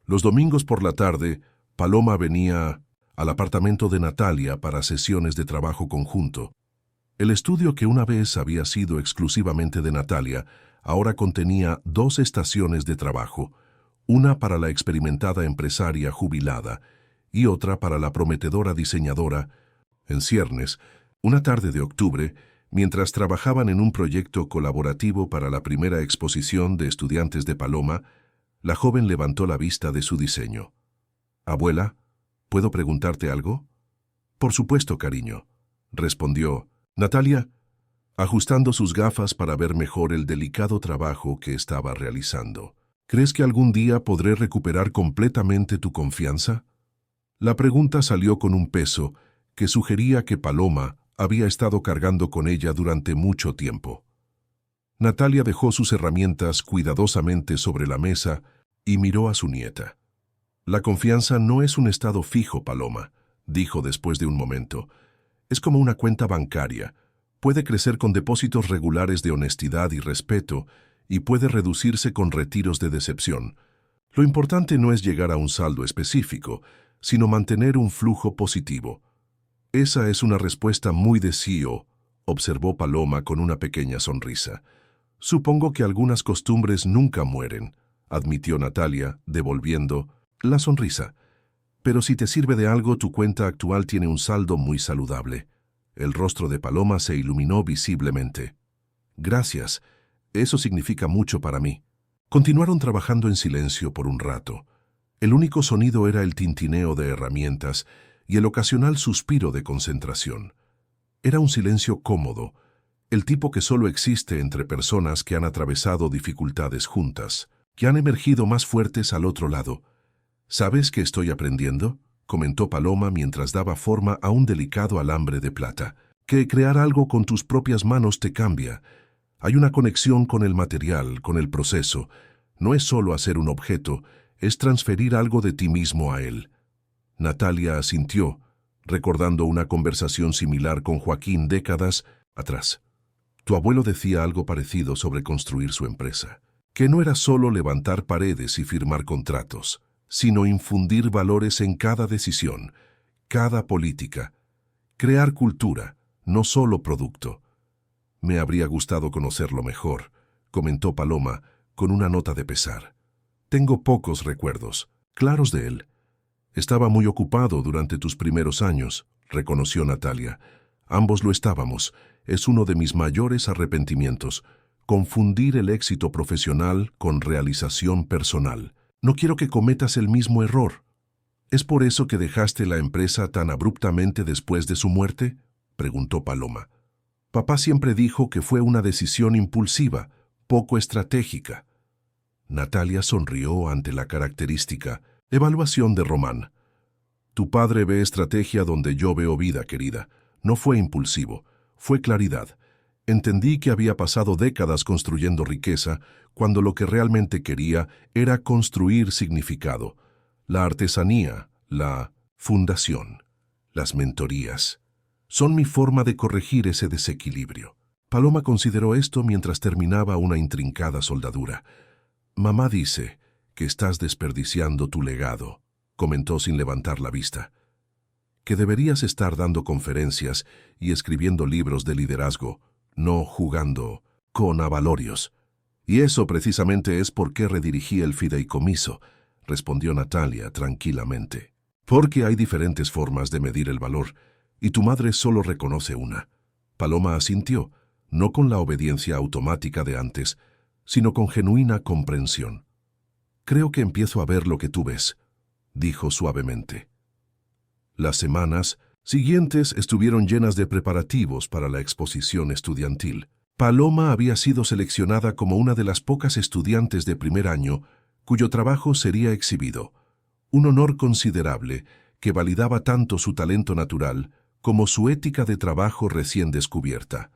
Los domingos por la tarde, Paloma venía al apartamento de Natalia para sesiones de trabajo conjunto. El estudio que una vez había sido exclusivamente de Natalia, ahora contenía 2 estaciones de trabajo, una para la experimentada empresaria jubilada y otra para la prometedora diseñadora. En ciernes, una tarde de octubre, mientras trabajaban en un proyecto colaborativo para la primera exposición de estudiantes de Paloma, la joven levantó la vista de su diseño. «Abuela, ¿puedo preguntarte algo?» «Por supuesto, cariño», respondió Natalia, ajustando sus gafas para ver mejor el delicado trabajo que estaba realizando. «¿Crees que algún día podré recuperar completamente tu confianza?» La pregunta salió con un peso que sugería que Paloma había estado cargando con ella durante mucho tiempo. Natalia dejó sus herramientas cuidadosamente sobre la mesa y miró a su nieta. «La confianza no es un estado fijo, Paloma», dijo después de un momento. «Es como una cuenta bancaria. Puede crecer con depósitos regulares de honestidad y respeto y puede reducirse con retiros de decepción. Lo importante no es llegar a un saldo específico, sino mantener un flujo positivo». «Esa es una respuesta muy de CEO», observó Paloma con una pequeña sonrisa. «Supongo que algunas costumbres nunca mueren», admitió Natalia, devolviendo la sonrisa. «Pero si te sirve de algo, tu cuenta actual tiene un saldo muy saludable». El rostro de Paloma se iluminó visiblemente. «Gracias. Eso significa mucho para mí». Continuaron trabajando en silencio por un rato. El único sonido era el tintineo de herramientas y el ocasional suspiro de concentración. Era un silencio cómodo, el tipo que solo existe entre personas que han atravesado dificultades juntas, que han emergido más fuertes al otro lado. «¿Sabes qué estoy aprendiendo?», comentó Paloma mientras daba forma a un delicado alambre de plata. «Que crear algo con tus propias manos te cambia. Hay una conexión con el material, con el proceso. No es solo hacer un objeto, es transferir algo de ti mismo a él». Natalia asintió, recordando una conversación similar con Joaquín décadas atrás. «Tu abuelo decía algo parecido sobre construir su empresa, que no era solo levantar paredes y firmar contratos, sino infundir valores en cada decisión, cada política, crear cultura, no solo producto». «Me habría gustado conocerlo mejor», comentó Paloma con una nota de pesar. «Tengo pocos recuerdos claros de él». «Estaba muy ocupado durante tus primeros años», reconoció Natalia. «Ambos lo estábamos. Es uno de mis mayores arrepentimientos, confundir el éxito profesional con realización personal. No quiero que cometas el mismo error». «¿Es por eso que dejaste la empresa tan abruptamente después de su muerte?», preguntó Paloma. «Papá siempre dijo que fue una decisión impulsiva, poco estratégica». Natalia sonrió ante la característica evaluación de Román. «Tu padre ve estrategia donde yo veo vida, querida. No fue impulsivo, fue claridad. Entendí que había pasado décadas construyendo riqueza, cuando lo que realmente quería era construir significado. La artesanía, la fundación, las mentorías, son mi forma de corregir ese desequilibrio. Paloma consideró esto mientras terminaba una intrincada soldadura. Mamá dice que estás desperdiciando tu legado, comentó sin levantar la vista. Que deberías estar dando conferencias y escribiendo libros de liderazgo, no jugando con avalorios. Y eso precisamente es por qué redirigí el fideicomiso, respondió Natalia tranquilamente. Porque hay diferentes formas de medir el valor, y tu madre solo reconoce una. Paloma asintió, no con la obediencia automática de antes, sino con genuina comprensión. Creo que empiezo a ver lo que tú ves, dijo suavemente. Las semanas siguientes estuvieron llenas de preparativos para la exposición estudiantil. Paloma había sido seleccionada como una de las pocas estudiantes de primer año cuyo trabajo sería exhibido, un honor considerable que validaba tanto su talento natural como su ética de trabajo recién descubierta.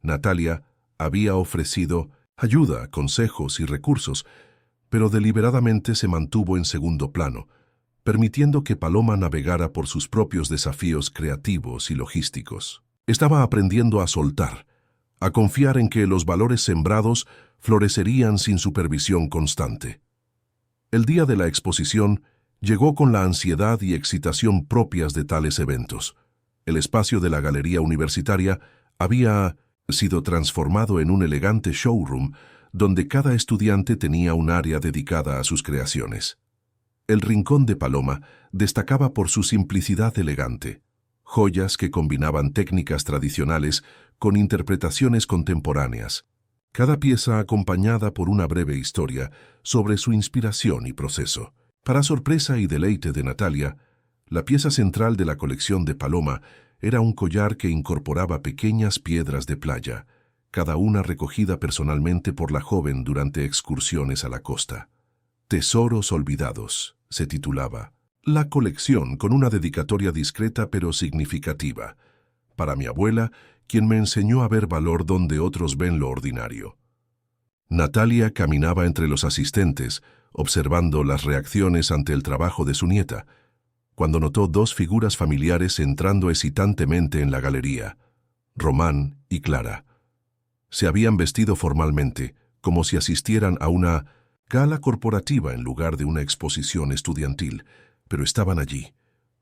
Natalia había ofrecido ayuda, consejos y recursos, pero deliberadamente se mantuvo en segundo plano, permitiendo que Paloma navegara por sus propios desafíos creativos y logísticos. Estaba aprendiendo a soltar, a confiar en que los valores sembrados florecerían sin supervisión constante. El día de la exposición llegó con la ansiedad y excitación propias de tales eventos. El espacio de la galería universitaria había sido transformado en un elegante showroom donde cada estudiante tenía un área dedicada a sus creaciones. El rincón de Paloma destacaba por su simplicidad elegante, joyas que combinaban técnicas tradicionales con interpretaciones contemporáneas, cada pieza acompañada por una breve historia sobre su inspiración y proceso. Para sorpresa y deleite de Natalia, la pieza central de la colección de Paloma era un collar que incorporaba pequeñas piedras de playa, cada una recogida personalmente por la joven durante excursiones a la costa. Tesoros olvidados, se titulaba la colección, con una dedicatoria discreta pero significativa. Para mi abuela, quien me enseñó a ver valor donde otros ven lo ordinario. Natalia caminaba entre los asistentes, observando las reacciones ante el trabajo de su nieta, cuando notó dos figuras familiares entrando excitantemente en la galería, Román y Clara. Se habían vestido formalmente, como si asistieran a una gala corporativa en lugar de una exposición estudiantil, pero estaban allí,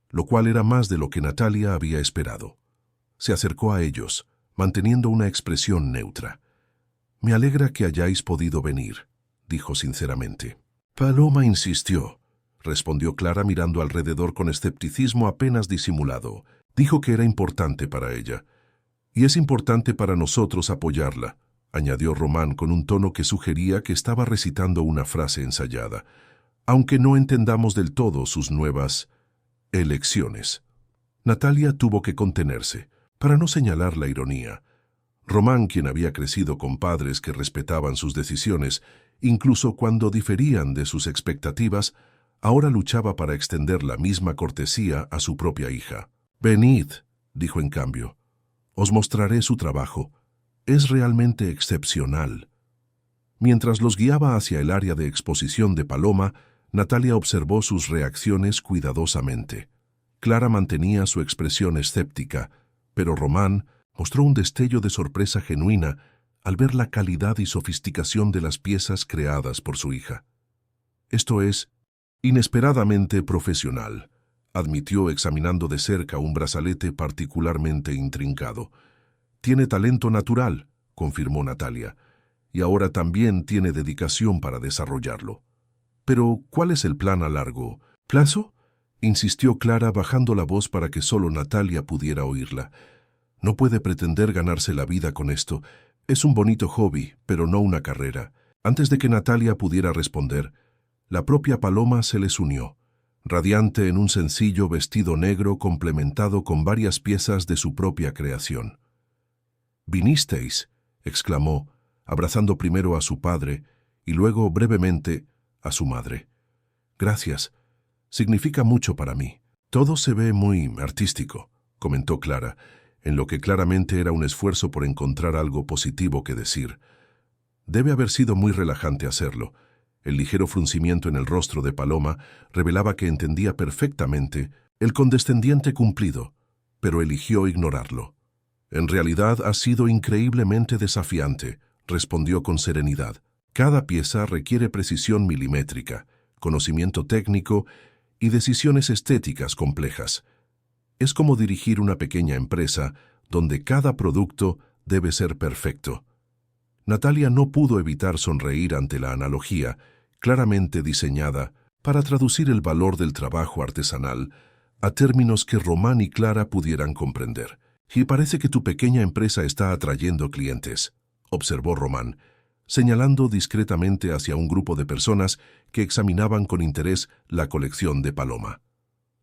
lo cual era más de lo que Natalia había esperado. Se acercó a ellos, manteniendo una expresión neutra. «Me alegra que hayáis podido venir», dijo sinceramente. «Paloma insistió», respondió Clara mirando alrededor con escepticismo apenas disimulado. «Dijo que era importante para ella. Y es importante para nosotros apoyarla», añadió Román con un tono que sugería que estaba recitando una frase ensayada, aunque no entendamos del todo sus nuevas elecciones. Natalia tuvo que contenerse, para no señalar la ironía. Román, quien había crecido con padres que respetaban sus decisiones, incluso cuando diferían de sus expectativas, ahora luchaba para extender la misma cortesía a su propia hija. «Venid», dijo en cambio, «os mostraré su trabajo. Es realmente excepcional». Mientras los guiaba hacia el área de exposición de Paloma, Natalia observó sus reacciones cuidadosamente. Clara mantenía su expresión escéptica, pero Román mostró un destello de sorpresa genuina al ver la calidad y sofisticación de las piezas creadas por su hija. «Esto es inesperadamente profesional», admitió examinando de cerca un brazalete particularmente intrincado. «Tiene talento natural», confirmó Natalia, «y ahora también tiene dedicación para desarrollarlo». «Pero, ¿cuál es el plan a largo plazo?», insistió Clara bajando la voz para que solo Natalia pudiera oírla. «No puede pretender ganarse la vida con esto. Es un bonito hobby, pero no una carrera». Antes de que Natalia pudiera responder, la propia Paloma se les unió, radiante en un sencillo vestido negro complementado con varias piezas de su propia creación. «¿Vinisteis?», exclamó, abrazando primero a su padre y luego brevemente a su madre. «Gracias. Significa mucho para mí». «Todo se ve muy artístico», comentó Clara, en lo que claramente era un esfuerzo por encontrar algo positivo que decir. Debe haber sido muy relajante hacerlo. El ligero fruncimiento en el rostro de Paloma revelaba que entendía perfectamente el condescendiente cumplido, pero eligió ignorarlo. En realidad ha sido increíblemente desafiante, respondió con serenidad. Cada pieza requiere precisión milimétrica, conocimiento técnico y decisiones estéticas complejas. Es como dirigir una pequeña empresa donde cada producto debe ser perfecto. Natalia no pudo evitar sonreír ante la analogía, claramente diseñada para traducir el valor del trabajo artesanal a términos que Román y Clara pudieran comprender. «Y parece que tu pequeña empresa está atrayendo clientes», observó Román, señalando discretamente hacia un grupo de personas que examinaban con interés la colección de Paloma.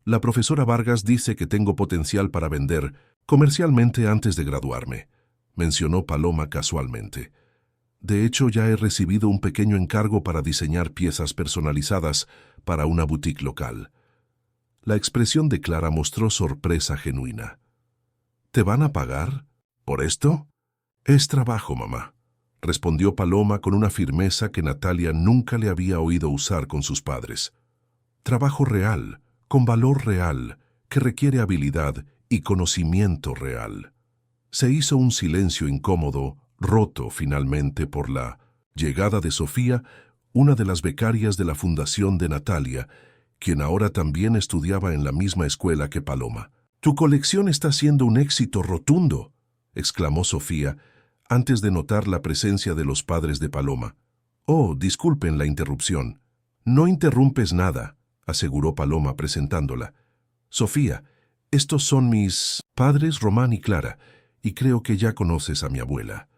«La profesora Vargas dice que tengo potencial para vender comercialmente antes de graduarme», mencionó Paloma casualmente. «De hecho, ya he recibido un pequeño encargo para diseñar piezas personalizadas para una boutique local». La expresión de Clara mostró sorpresa genuina. «¿Te van a pagar por esto?» «Es trabajo, mamá», respondió Paloma con una firmeza que Natalia nunca le había oído usar con sus padres. «Trabajo real, con valor real, que requiere habilidad y conocimiento real». Se hizo un silencio incómodo, roto finalmente por la llegada de Sofía, una de las becarias de la fundación de Natalia, quien ahora también estudiaba en la misma escuela que Paloma. «Tu colección está siendo un éxito rotundo», exclamó Sofía, antes de notar la presencia de los padres de Paloma. «Oh, disculpen la interrupción». «No interrumpes nada», aseguró Paloma presentándola. «Sofía, estos son mis padres Román y Clara, y creo que ya conoces a mi abuela».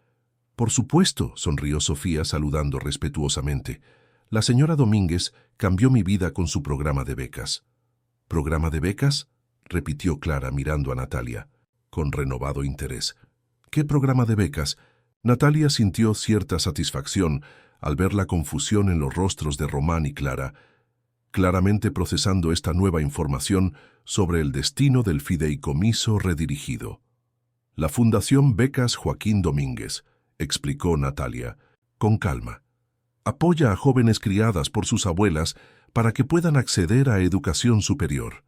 «Por supuesto», sonrió Sofía saludando respetuosamente. «La señora Domínguez cambió mi vida con su programa de becas». «¿Programa de becas?», repitió Clara mirando a Natalia, con renovado interés. «¿Qué programa de becas?». Natalia sintió cierta satisfacción al ver la confusión en los rostros de Román y Clara, claramente procesando esta nueva información sobre el destino del fideicomiso redirigido. «La Fundación Becas Joaquín Domínguez», explicó Natalia, con calma. «Apoya a jóvenes criadas por sus abuelas para que puedan acceder a educación superior.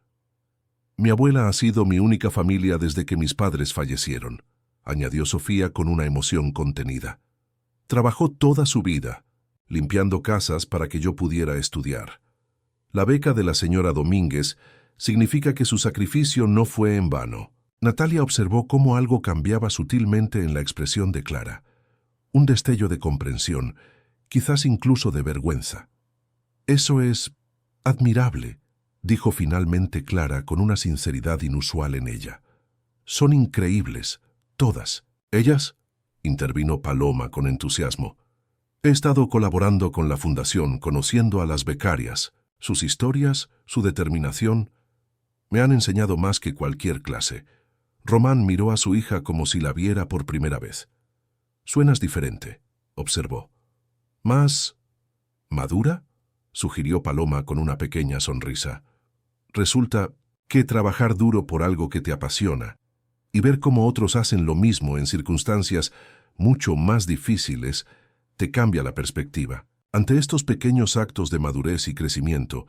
Mi abuela ha sido mi única familia desde que mis padres fallecieron», añadió Sofía con una emoción contenida. «Trabajó toda su vida, limpiando casas para que yo pudiera estudiar. La beca de la señora Domínguez significa que su sacrificio no fue en vano». Natalia observó cómo algo cambiaba sutilmente en la expresión de Clara. Un destello de comprensión, quizás incluso de vergüenza. «Eso es admirable», dijo finalmente Clara con una sinceridad inusual en ella. «Son increíbles, todas». «¿Ellas?», intervino Paloma con entusiasmo. «He estado colaborando con la fundación, conociendo a las becarias, sus historias, su determinación. Me han enseñado más que cualquier clase». Román miró a su hija como si la viera por primera vez. «Suenas diferente», observó. «¿Más madura?», sugirió Paloma con una pequeña sonrisa. «Resulta que trabajar duro por algo que te apasiona y ver cómo otros hacen lo mismo en circunstancias mucho más difíciles te cambia la perspectiva. Ante estos pequeños actos de madurez y crecimiento,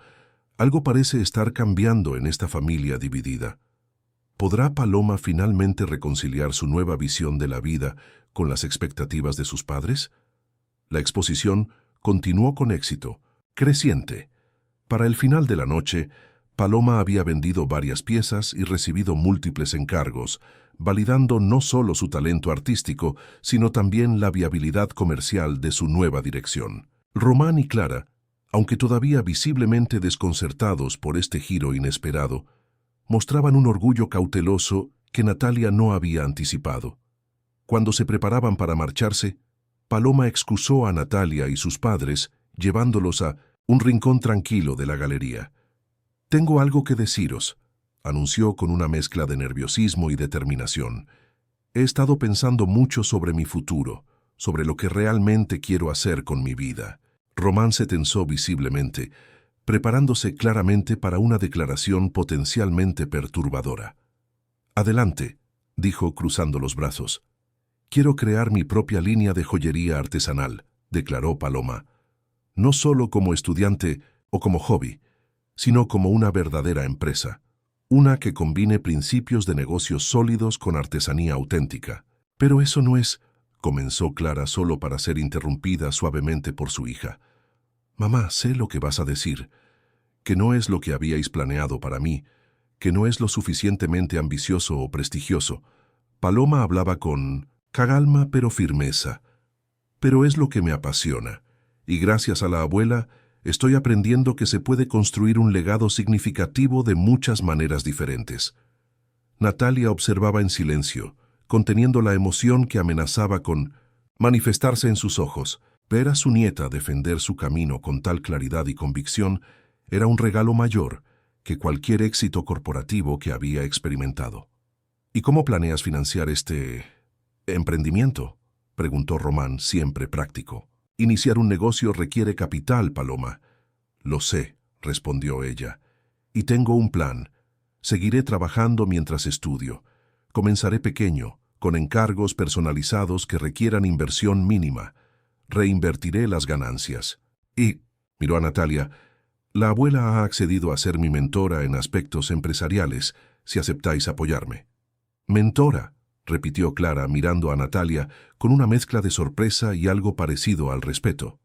algo parece estar cambiando en esta familia dividida. ¿Podrá Paloma finalmente reconciliar su nueva visión de la vida con las expectativas de sus padres?». La exposición continuó con éxito, creciente. Para el final de la noche, Paloma había vendido varias piezas y recibido múltiples encargos, validando no solo su talento artístico, sino también la viabilidad comercial de su nueva dirección. Román y Clara, aunque todavía visiblemente desconcertados por este giro inesperado, mostraban un orgullo cauteloso que Natalia no había anticipado. Cuando se preparaban para marcharse, Paloma excusó a Natalia y sus padres, llevándolos a un rincón tranquilo de la galería. «Tengo algo que deciros», anunció con una mezcla de nerviosismo y determinación. «He estado pensando mucho sobre mi futuro, sobre lo que realmente quiero hacer con mi vida». Román se tensó visiblemente, preparándose claramente para una declaración potencialmente perturbadora. «Adelante», dijo cruzando los brazos. Quiero crear mi propia línea de joyería artesanal, declaró Paloma. No solo como estudiante o como hobby, sino como una verdadera empresa. Una que combine principios de negocios sólidos con artesanía auténtica. Pero eso no es, comenzó Clara solo para ser interrumpida suavemente por su hija. Mamá, sé lo que vas a decir, que no es lo que habíais planeado para mí, que no es lo suficientemente ambicioso o prestigioso. Paloma hablaba con calma pero firmeza. Pero es lo que me apasiona, y gracias a la abuela, estoy aprendiendo que se puede construir un legado significativo de muchas maneras diferentes. Natalia observaba en silencio, conteniendo la emoción que amenazaba con manifestarse en sus ojos. Ver a su nieta defender su camino con tal claridad y convicción era un regalo mayor que cualquier éxito corporativo que había experimentado. ¿Y cómo planeas financiar este emprendimiento?, preguntó Román, siempre práctico. Iniciar un negocio requiere capital, Paloma. Lo sé, respondió ella. Y tengo un plan. Seguiré trabajando mientras estudio. Comenzaré pequeño, con encargos personalizados que requieran inversión mínima. Reinvertiré las ganancias. Y, miró a Natalia, la abuela ha accedido a ser mi mentora en aspectos empresariales, si aceptáis apoyarme. Mentora, repitió Clara mirando a Natalia con una mezcla de sorpresa y algo parecido al respeto.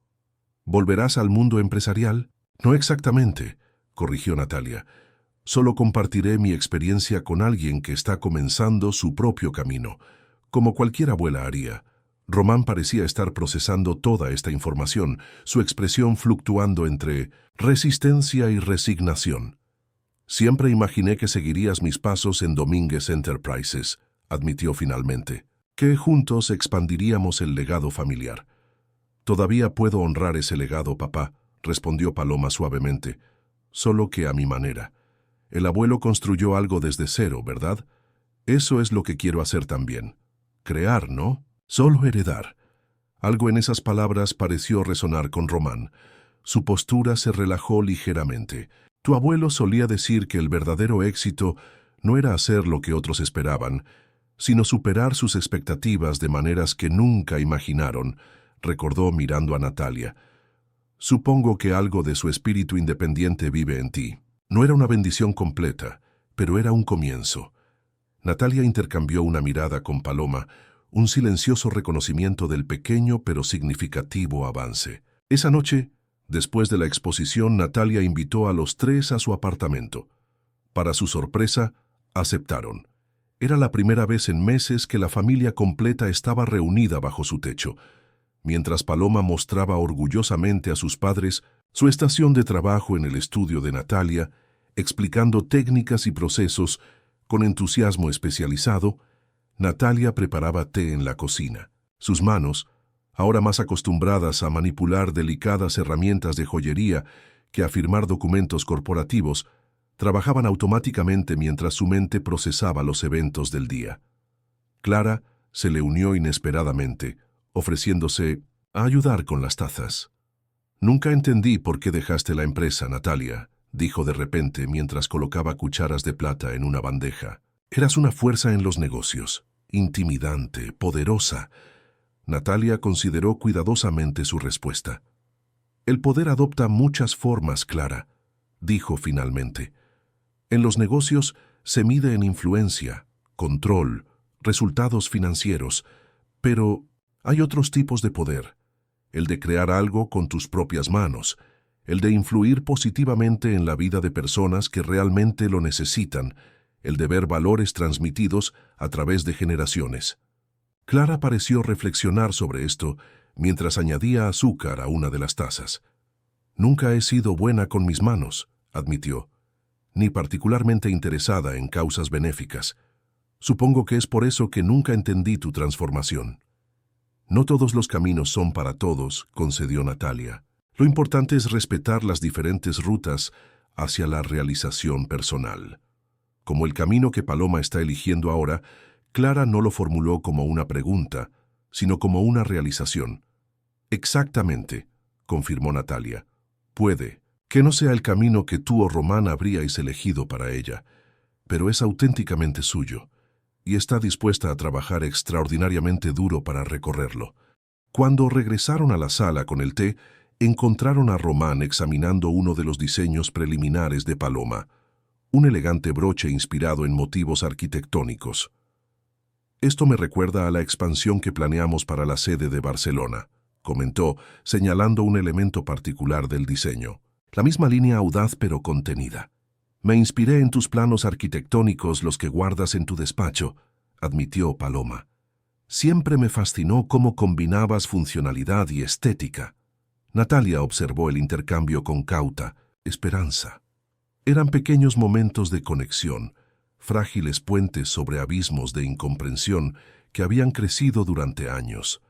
¿Volverás al mundo empresarial? No exactamente, corrigió Natalia. Solo compartiré mi experiencia con alguien que está comenzando su propio camino, como cualquier abuela haría. Román parecía estar procesando toda esta información, su expresión fluctuando entre resistencia y resignación. Siempre imaginé que seguirías mis pasos en Domínguez Enterprises, admitió finalmente, que juntos expandiríamos el legado familiar. Todavía puedo honrar ese legado, papá, respondió Paloma suavemente, solo que a mi manera. El abuelo construyó algo desde cero, ¿verdad? Eso es lo que quiero hacer también. Crear, ¿no? Solo heredar. Algo en esas palabras pareció resonar con Román. Su postura se relajó ligeramente. Tu abuelo solía decir que el verdadero éxito no era hacer lo que otros esperaban, sino superar sus expectativas de maneras que nunca imaginaron, recordó mirando a Natalia. Supongo que algo de su espíritu independiente vive en ti. No era una bendición completa, pero era un comienzo. Natalia intercambió una mirada con Paloma, un silencioso reconocimiento del pequeño pero significativo avance. Esa noche, después de la exposición, Natalia invitó a los tres a su apartamento. Para su sorpresa, aceptaron. Era la primera vez en meses que la familia completa estaba reunida bajo su techo, mientras Paloma mostraba orgullosamente a sus padres su estación de trabajo en el estudio de Natalia, explicando técnicas y procesos con entusiasmo especializado. Natalia preparaba té en la cocina. Sus manos, ahora más acostumbradas a manipular delicadas herramientas de joyería que a firmar documentos corporativos, trabajaban automáticamente mientras su mente procesaba los eventos del día. Clara se le unió inesperadamente, ofreciéndose a ayudar con las tazas. Nunca entendí por qué dejaste la empresa, Natalia, dijo de repente mientras colocaba cucharas de plata en una bandeja. Eras una fuerza en los negocios, intimidante, poderosa. Natalia consideró cuidadosamente su respuesta. El poder adopta muchas formas, Clara, dijo finalmente. En los negocios se mide en influencia, control, resultados financieros, pero hay otros tipos de poder. El de crear algo con tus propias manos, el de influir positivamente en la vida de personas que realmente lo necesitan, el de ver valores transmitidos a través de generaciones. Clara pareció reflexionar sobre esto mientras añadía azúcar a una de las tazas. Nunca he sido buena con mis manos, admitió, ni particularmente interesada en causas benéficas. Supongo que es por eso que nunca entendí tu transformación. No todos los caminos son para todos, concedió Natalia. Lo importante es respetar las diferentes rutas hacia la realización personal. Como el camino que Paloma está eligiendo ahora, Clara no lo formuló como una pregunta, sino como una realización. Exactamente, confirmó Natalia. Puede que no sea el camino que tú o Román habríais elegido para ella, pero es auténticamente suyo. y está dispuesta a trabajar extraordinariamente duro para recorrerlo. Cuando regresaron a la sala con el té, encontraron a Román examinando uno de los diseños preliminares de Paloma, un elegante broche inspirado en motivos arquitectónicos. «Esto me recuerda a la expansión que planeamos para la sede de Barcelona», comentó, señalando un elemento particular del diseño. «La misma línea audaz pero contenida. Me inspiré en tus planos arquitectónicos, los que guardas en tu despacho», admitió Paloma. «Siempre me fascinó cómo combinabas funcionalidad y estética». Natalia observó el intercambio con cauta esperanza. Eran pequeños momentos de conexión, frágiles puentes sobre abismos de incomprensión que habían crecido durante años.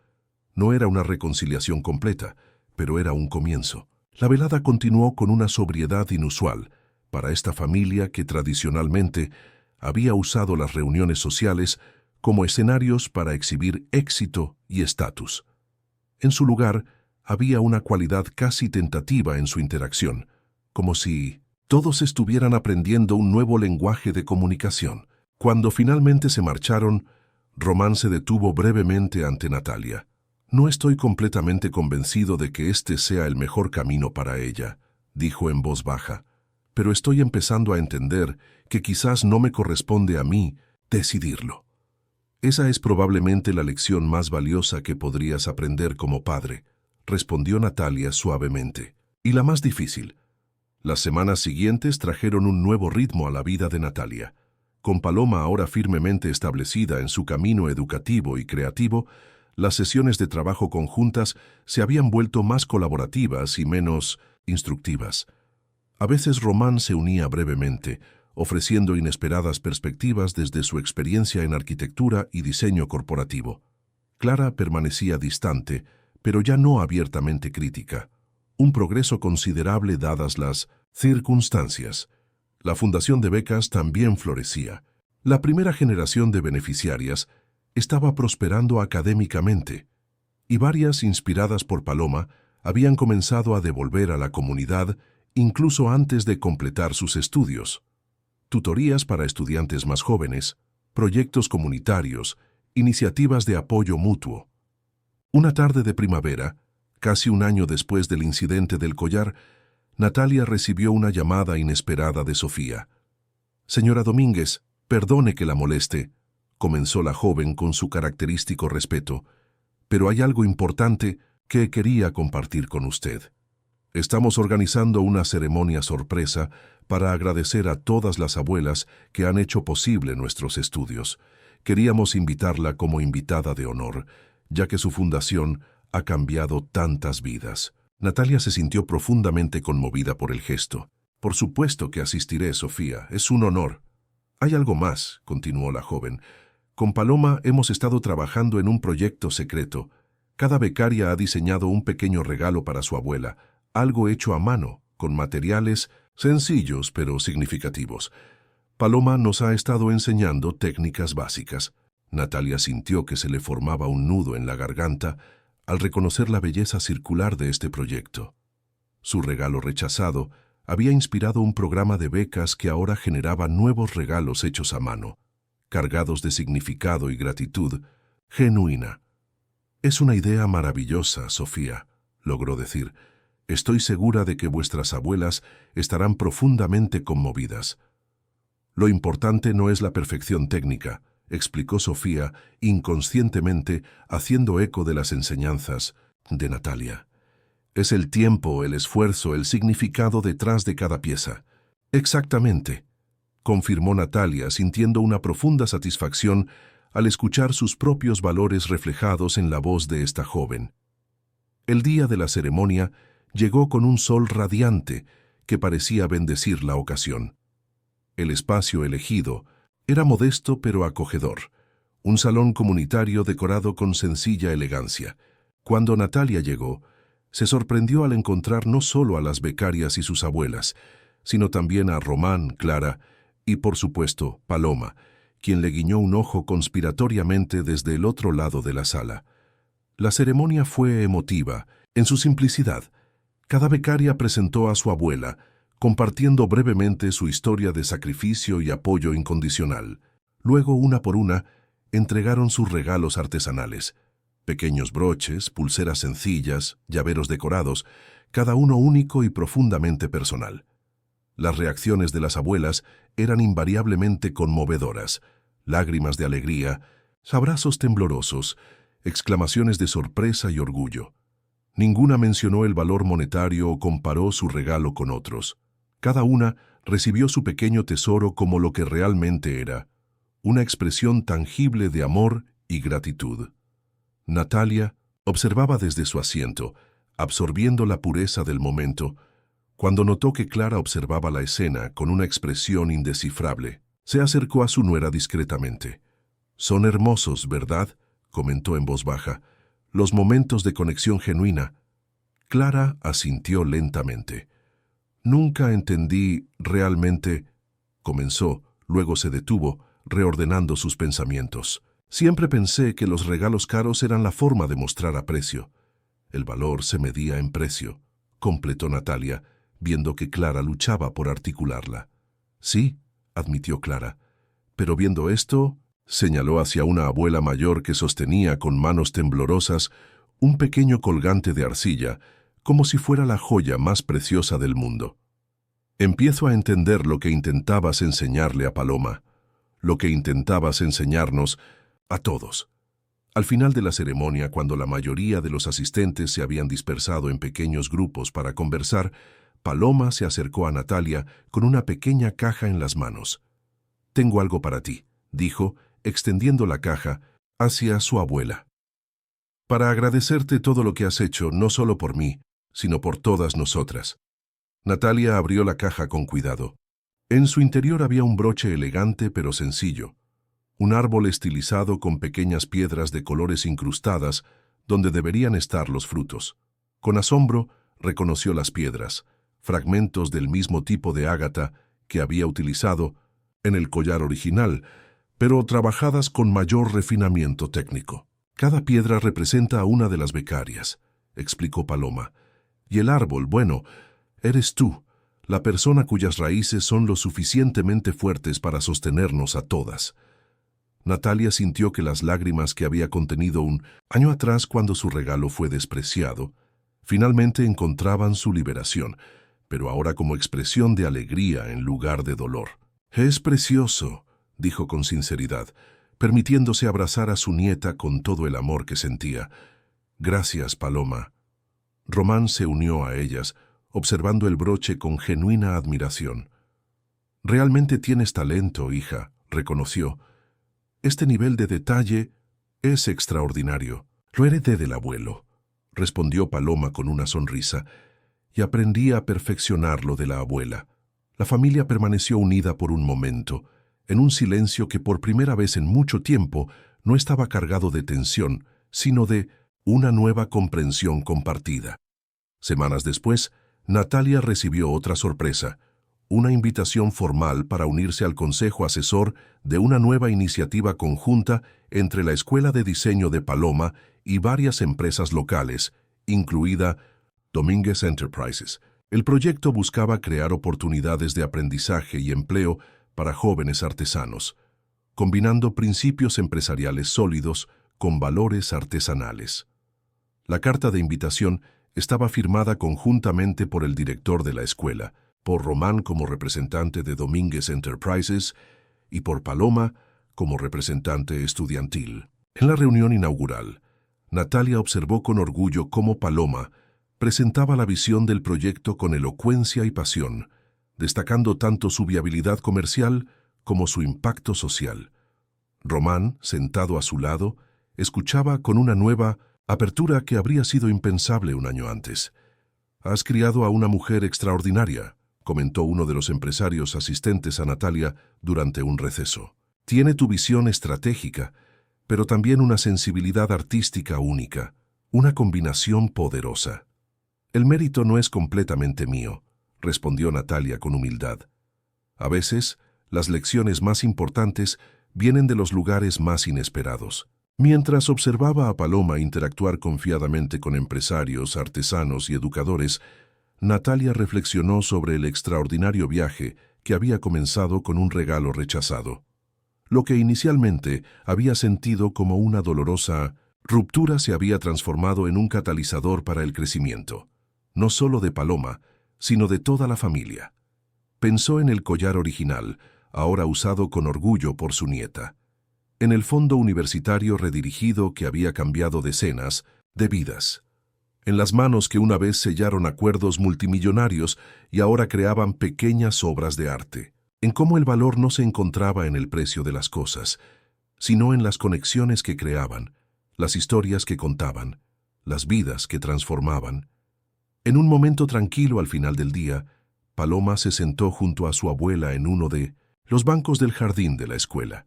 No era una reconciliación completa, pero era un comienzo. La velada continuó con una sobriedad inusual para esta familia que tradicionalmente había usado las reuniones sociales como escenarios para exhibir éxito y estatus. En su lugar, había una cualidad casi tentativa en su interacción, como si todos estuvieran aprendiendo un nuevo lenguaje de comunicación. Cuando finalmente se marcharon, Román se detuvo brevemente ante Natalia. «No estoy completamente convencido de que este sea el mejor camino para ella», dijo en voz baja, «pero estoy empezando a entender que quizás no me corresponde a mí decidirlo. Esa es probablemente la lección más valiosa que podrías aprender como padre», respondió Natalia suavemente. «Y la más difícil». Las semanas siguientes trajeron un nuevo ritmo a la vida de Natalia. Con Paloma ahora firmemente establecida en su camino educativo y creativo, las sesiones de trabajo conjuntas se habían vuelto más colaborativas y menos instructivas. A veces Román se unía brevemente, ofreciendo inesperadas perspectivas desde su experiencia en arquitectura y diseño corporativo. Clara permanecía distante, pero ya no abiertamente crítica. Un progreso considerable dadas las circunstancias. La fundación de becas también florecía. La primera generación de beneficiarias estaba prosperando académicamente, y varias, inspiradas por Paloma, habían comenzado a devolver a la comunidad incluso antes de completar sus estudios. Tutorías para estudiantes más jóvenes, proyectos comunitarios, iniciativas de apoyo mutuo. Una tarde de primavera, casi un año después del incidente del collar, Natalia recibió una llamada inesperada de Sofía. «Señora Domínguez, perdone que la moleste», comenzó la joven con su característico respeto, «pero hay algo importante que quería compartir con usted. Estamos organizando una ceremonia sorpresa para agradecer a todas las abuelas que han hecho posible nuestros estudios. Queríamos invitarla como invitada de honor, ya que su fundación ha cambiado tantas vidas». Natalia se sintió profundamente conmovida por el gesto. «Por supuesto que asistiré, Sofía, es un honor». «Hay algo más», continuó la joven. «Con Paloma hemos estado trabajando en un proyecto secreto. Cada becaria ha diseñado un pequeño regalo para su abuela, algo hecho a mano, con materiales sencillos pero significativos. Paloma nos ha estado enseñando técnicas básicas». Natalia sintió que se le formaba un nudo en la garganta al reconocer la belleza circular de este proyecto. Su regalo rechazado había inspirado un programa de becas que ahora generaba nuevos regalos hechos a mano, cargados de significado y gratitud genuina. «Es una idea maravillosa, Sofía», logró decir. «Estoy segura de que vuestras abuelas estarán profundamente conmovidas». «Lo importante no es la perfección técnica», explicó Sofía, inconscientemente haciendo eco de las enseñanzas de Natalia. «Es el tiempo, el esfuerzo, el significado detrás de cada pieza». «Exactamente», confirmó Natalia, sintiendo una profunda satisfacción al escuchar sus propios valores reflejados en la voz de esta joven. El día de la ceremonia llegó con un sol radiante que parecía bendecir la ocasión. El espacio elegido era modesto pero acogedor, un salón comunitario decorado con sencilla elegancia. Cuando Natalia llegó, se sorprendió al encontrar no solo a las becarias y sus abuelas, sino también a Román, Clara y, por supuesto, Paloma, quien le guiñó un ojo conspiratoriamente desde el otro lado de la sala. La ceremonia fue emotiva, en su simplicidad. Cada becaria presentó a su abuela, compartiendo brevemente su historia de sacrificio y apoyo incondicional. Luego, una por una, entregaron sus regalos artesanales. Pequeños broches, pulseras sencillas, llaveros decorados, cada uno único y profundamente personal. Las reacciones de las abuelas eran invariablemente conmovedoras. Lágrimas de alegría, abrazos temblorosos, exclamaciones de sorpresa y orgullo. Ninguna mencionó el valor monetario o comparó su regalo con otros. Cada una recibió su pequeño tesoro como lo que realmente era, una expresión tangible de amor y gratitud. Natalia observaba desde su asiento, absorbiendo la pureza del momento. Cuando notó que Clara observaba la escena con una expresión indescifrable, se acercó a su nuera discretamente. «Son hermosos, ¿verdad?», comentó en voz baja. «Los momentos de conexión genuina». Clara asintió lentamente. «Nunca entendí realmente», comenzó, luego se detuvo, reordenando sus pensamientos. «Siempre pensé que los regalos caros eran la forma de mostrar aprecio. El valor se medía en precio», completó Natalia, viendo que Clara luchaba por articularla. «Sí», admitió Clara, «pero viendo esto», señaló hacia una abuela mayor que sostenía con manos temblorosas un pequeño colgante de arcilla, como si fuera la joya más preciosa del mundo. «Empiezo a entender lo que intentabas enseñarle a Paloma, lo que intentabas enseñarnos a todos». Al final de la ceremonia, cuando la mayoría de los asistentes se habían dispersado en pequeños grupos para conversar, Paloma se acercó a Natalia con una pequeña caja en las manos. «Tengo algo para ti», dijo, extendiendo la caja hacia su abuela. «Para agradecerte todo lo que has hecho, no solo por mí, sino por todas nosotras». Natalia abrió la caja con cuidado. En su interior había un broche elegante pero sencillo, un árbol estilizado con pequeñas piedras de colores incrustadas donde deberían estar los frutos. Con asombro, reconoció las piedras, fragmentos del mismo tipo de ágata que había utilizado en el collar original, pero trabajadas con mayor refinamiento técnico. «Cada piedra representa a una de las becarias», explicó Paloma. «Y el árbol, bueno, eres tú, la persona cuyas raíces son lo suficientemente fuertes para sostenernos a todas». Natalia sintió que las lágrimas que había contenido un año atrás cuando su regalo fue despreciado, finalmente encontraban su liberación, pero ahora como expresión de alegría en lugar de dolor. «Es precioso», dijo con sinceridad, permitiéndose abrazar a su nieta con todo el amor que sentía. «Gracias, Paloma». Román se unió a ellas, observando el broche con genuina admiración. «Realmente tienes talento, hija», reconoció. «Este nivel de detalle es extraordinario». «Lo heredé del abuelo», respondió Paloma con una sonrisa, «y aprendí a perfeccionarlo de la abuela». La familia permaneció unida por un momento, en un silencio que por primera vez en mucho tiempo no estaba cargado de tensión, sino de una nueva comprensión compartida. Semanas después, Natalia recibió otra sorpresa, una invitación formal para unirse al consejo asesor de una nueva iniciativa conjunta entre la Escuela de Diseño de Paloma y varias empresas locales, incluida Domínguez Enterprises. El proyecto buscaba crear oportunidades de aprendizaje y empleo para jóvenes artesanos, combinando principios empresariales sólidos con valores artesanales. La carta de invitación estaba firmada conjuntamente por el director de la escuela, por Román como representante de Domínguez Enterprises y por Paloma como representante estudiantil. En la reunión inaugural, Natalia observó con orgullo cómo Paloma presentaba la visión del proyecto con elocuencia y pasión, destacando tanto su viabilidad comercial como su impacto social. Román, sentado a su lado, escuchaba con una nueva apertura que habría sido impensable un año antes. «Has criado a una mujer extraordinaria», comentó uno de los empresarios asistentes a Natalia durante un receso. «Tiene tu visión estratégica, pero también una sensibilidad artística única, una combinación poderosa». «El mérito no es completamente mío», respondió Natalia con humildad. «A veces, las lecciones más importantes vienen de los lugares más inesperados». Mientras observaba a Paloma interactuar confiadamente con empresarios, artesanos y educadores, Natalia reflexionó sobre el extraordinario viaje que había comenzado con un regalo rechazado. Lo que inicialmente había sentido como una dolorosa ruptura se había transformado en un catalizador para el crecimiento, no solo de Paloma, sino de toda la familia. Pensó en el collar original, ahora usado con orgullo por su nieta, en el fondo universitario redirigido que había cambiado decenas de vidas, en las manos que una vez sellaron acuerdos multimillonarios y ahora creaban pequeñas obras de arte, en cómo el valor no se encontraba en el precio de las cosas, sino en las conexiones que creaban, las historias que contaban, las vidas que transformaban. En un momento tranquilo al final del día, Paloma se sentó junto a su abuela en uno de los bancos del jardín de la escuela.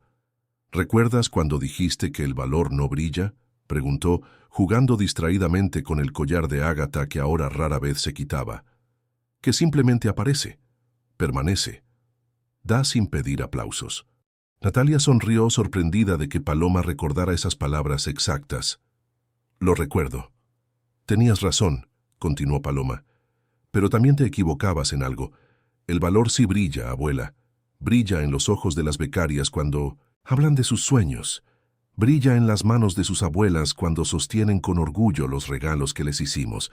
¿Recuerdas cuando dijiste que el valor no brilla?, preguntó, jugando distraídamente con el collar de ágata que ahora rara vez se quitaba. Que simplemente aparece, permanece, da sin pedir aplausos. Natalia sonrió sorprendida de que Paloma recordara esas palabras exactas. Lo recuerdo. Tenías razón, continuó Paloma, pero también te equivocabas en algo. El valor sí brilla, abuela. Brilla en los ojos de las becarias cuando hablan de sus sueños. Brilla en las manos de sus abuelas cuando sostienen con orgullo los regalos que les hicimos.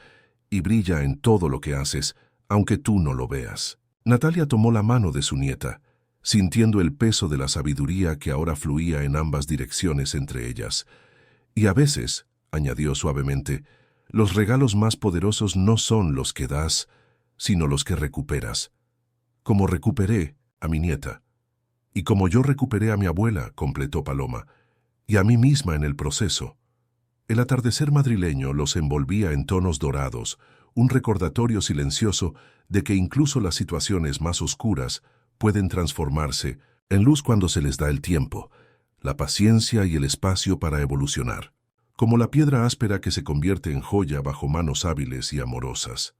Y brilla en todo lo que haces, aunque tú no lo veas. Natalia tomó la mano de su nieta, sintiendo el peso de la sabiduría que ahora fluía en ambas direcciones entre ellas. Y a veces, añadió suavemente, los regalos más poderosos no son los que das, sino los que recuperas. Como recuperé a mi nieta. Y como yo recuperé a mi abuela, completó Paloma, y a mí misma en el proceso. El atardecer madrileño los envolvía en tonos dorados, un recordatorio silencioso de que incluso las situaciones más oscuras pueden transformarse en luz cuando se les da el tiempo, la paciencia y el espacio para evolucionar, como la piedra áspera que se convierte en joya bajo manos hábiles y amorosas.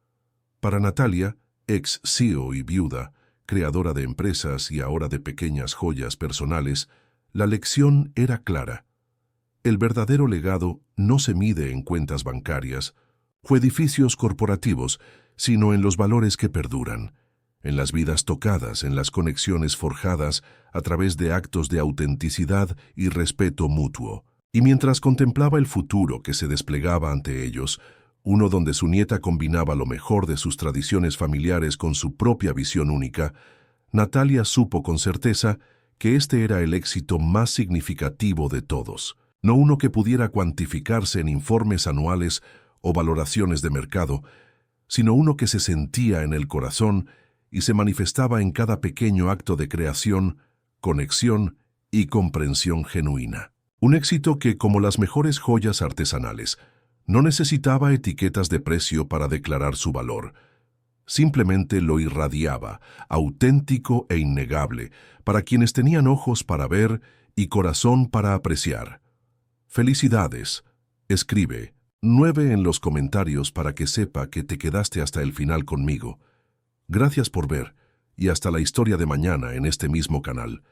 Para Natalia, ex CEO y viuda, creadora de empresas y ahora de pequeñas joyas personales, la lección era clara. El verdadero legado no se mide en cuentas bancarias o edificios corporativos, sino en los valores que perduran, en las vidas tocadas, en las conexiones forjadas a través de actos de autenticidad y respeto mutuo. Y mientras contemplaba el futuro que se desplegaba ante ellos, uno donde su nieta combinaba lo mejor de sus tradiciones familiares con su propia visión única, Natalia supo con certeza que este era el éxito más significativo de todos, no uno que pudiera cuantificarse en informes anuales o valoraciones de mercado, sino uno que se sentía en el corazón y se manifestaba en cada pequeño acto de creación, conexión y comprensión genuina. Un éxito que, como las mejores joyas artesanales, no necesitaba etiquetas de precio para declarar su valor. Simplemente lo irradiaba, auténtico e innegable, para quienes tenían ojos para ver y corazón para apreciar. Felicidades. Escribe 9 en los comentarios para que sepa que te quedaste hasta el final conmigo. Gracias por ver, y hasta la historia de mañana en este mismo canal.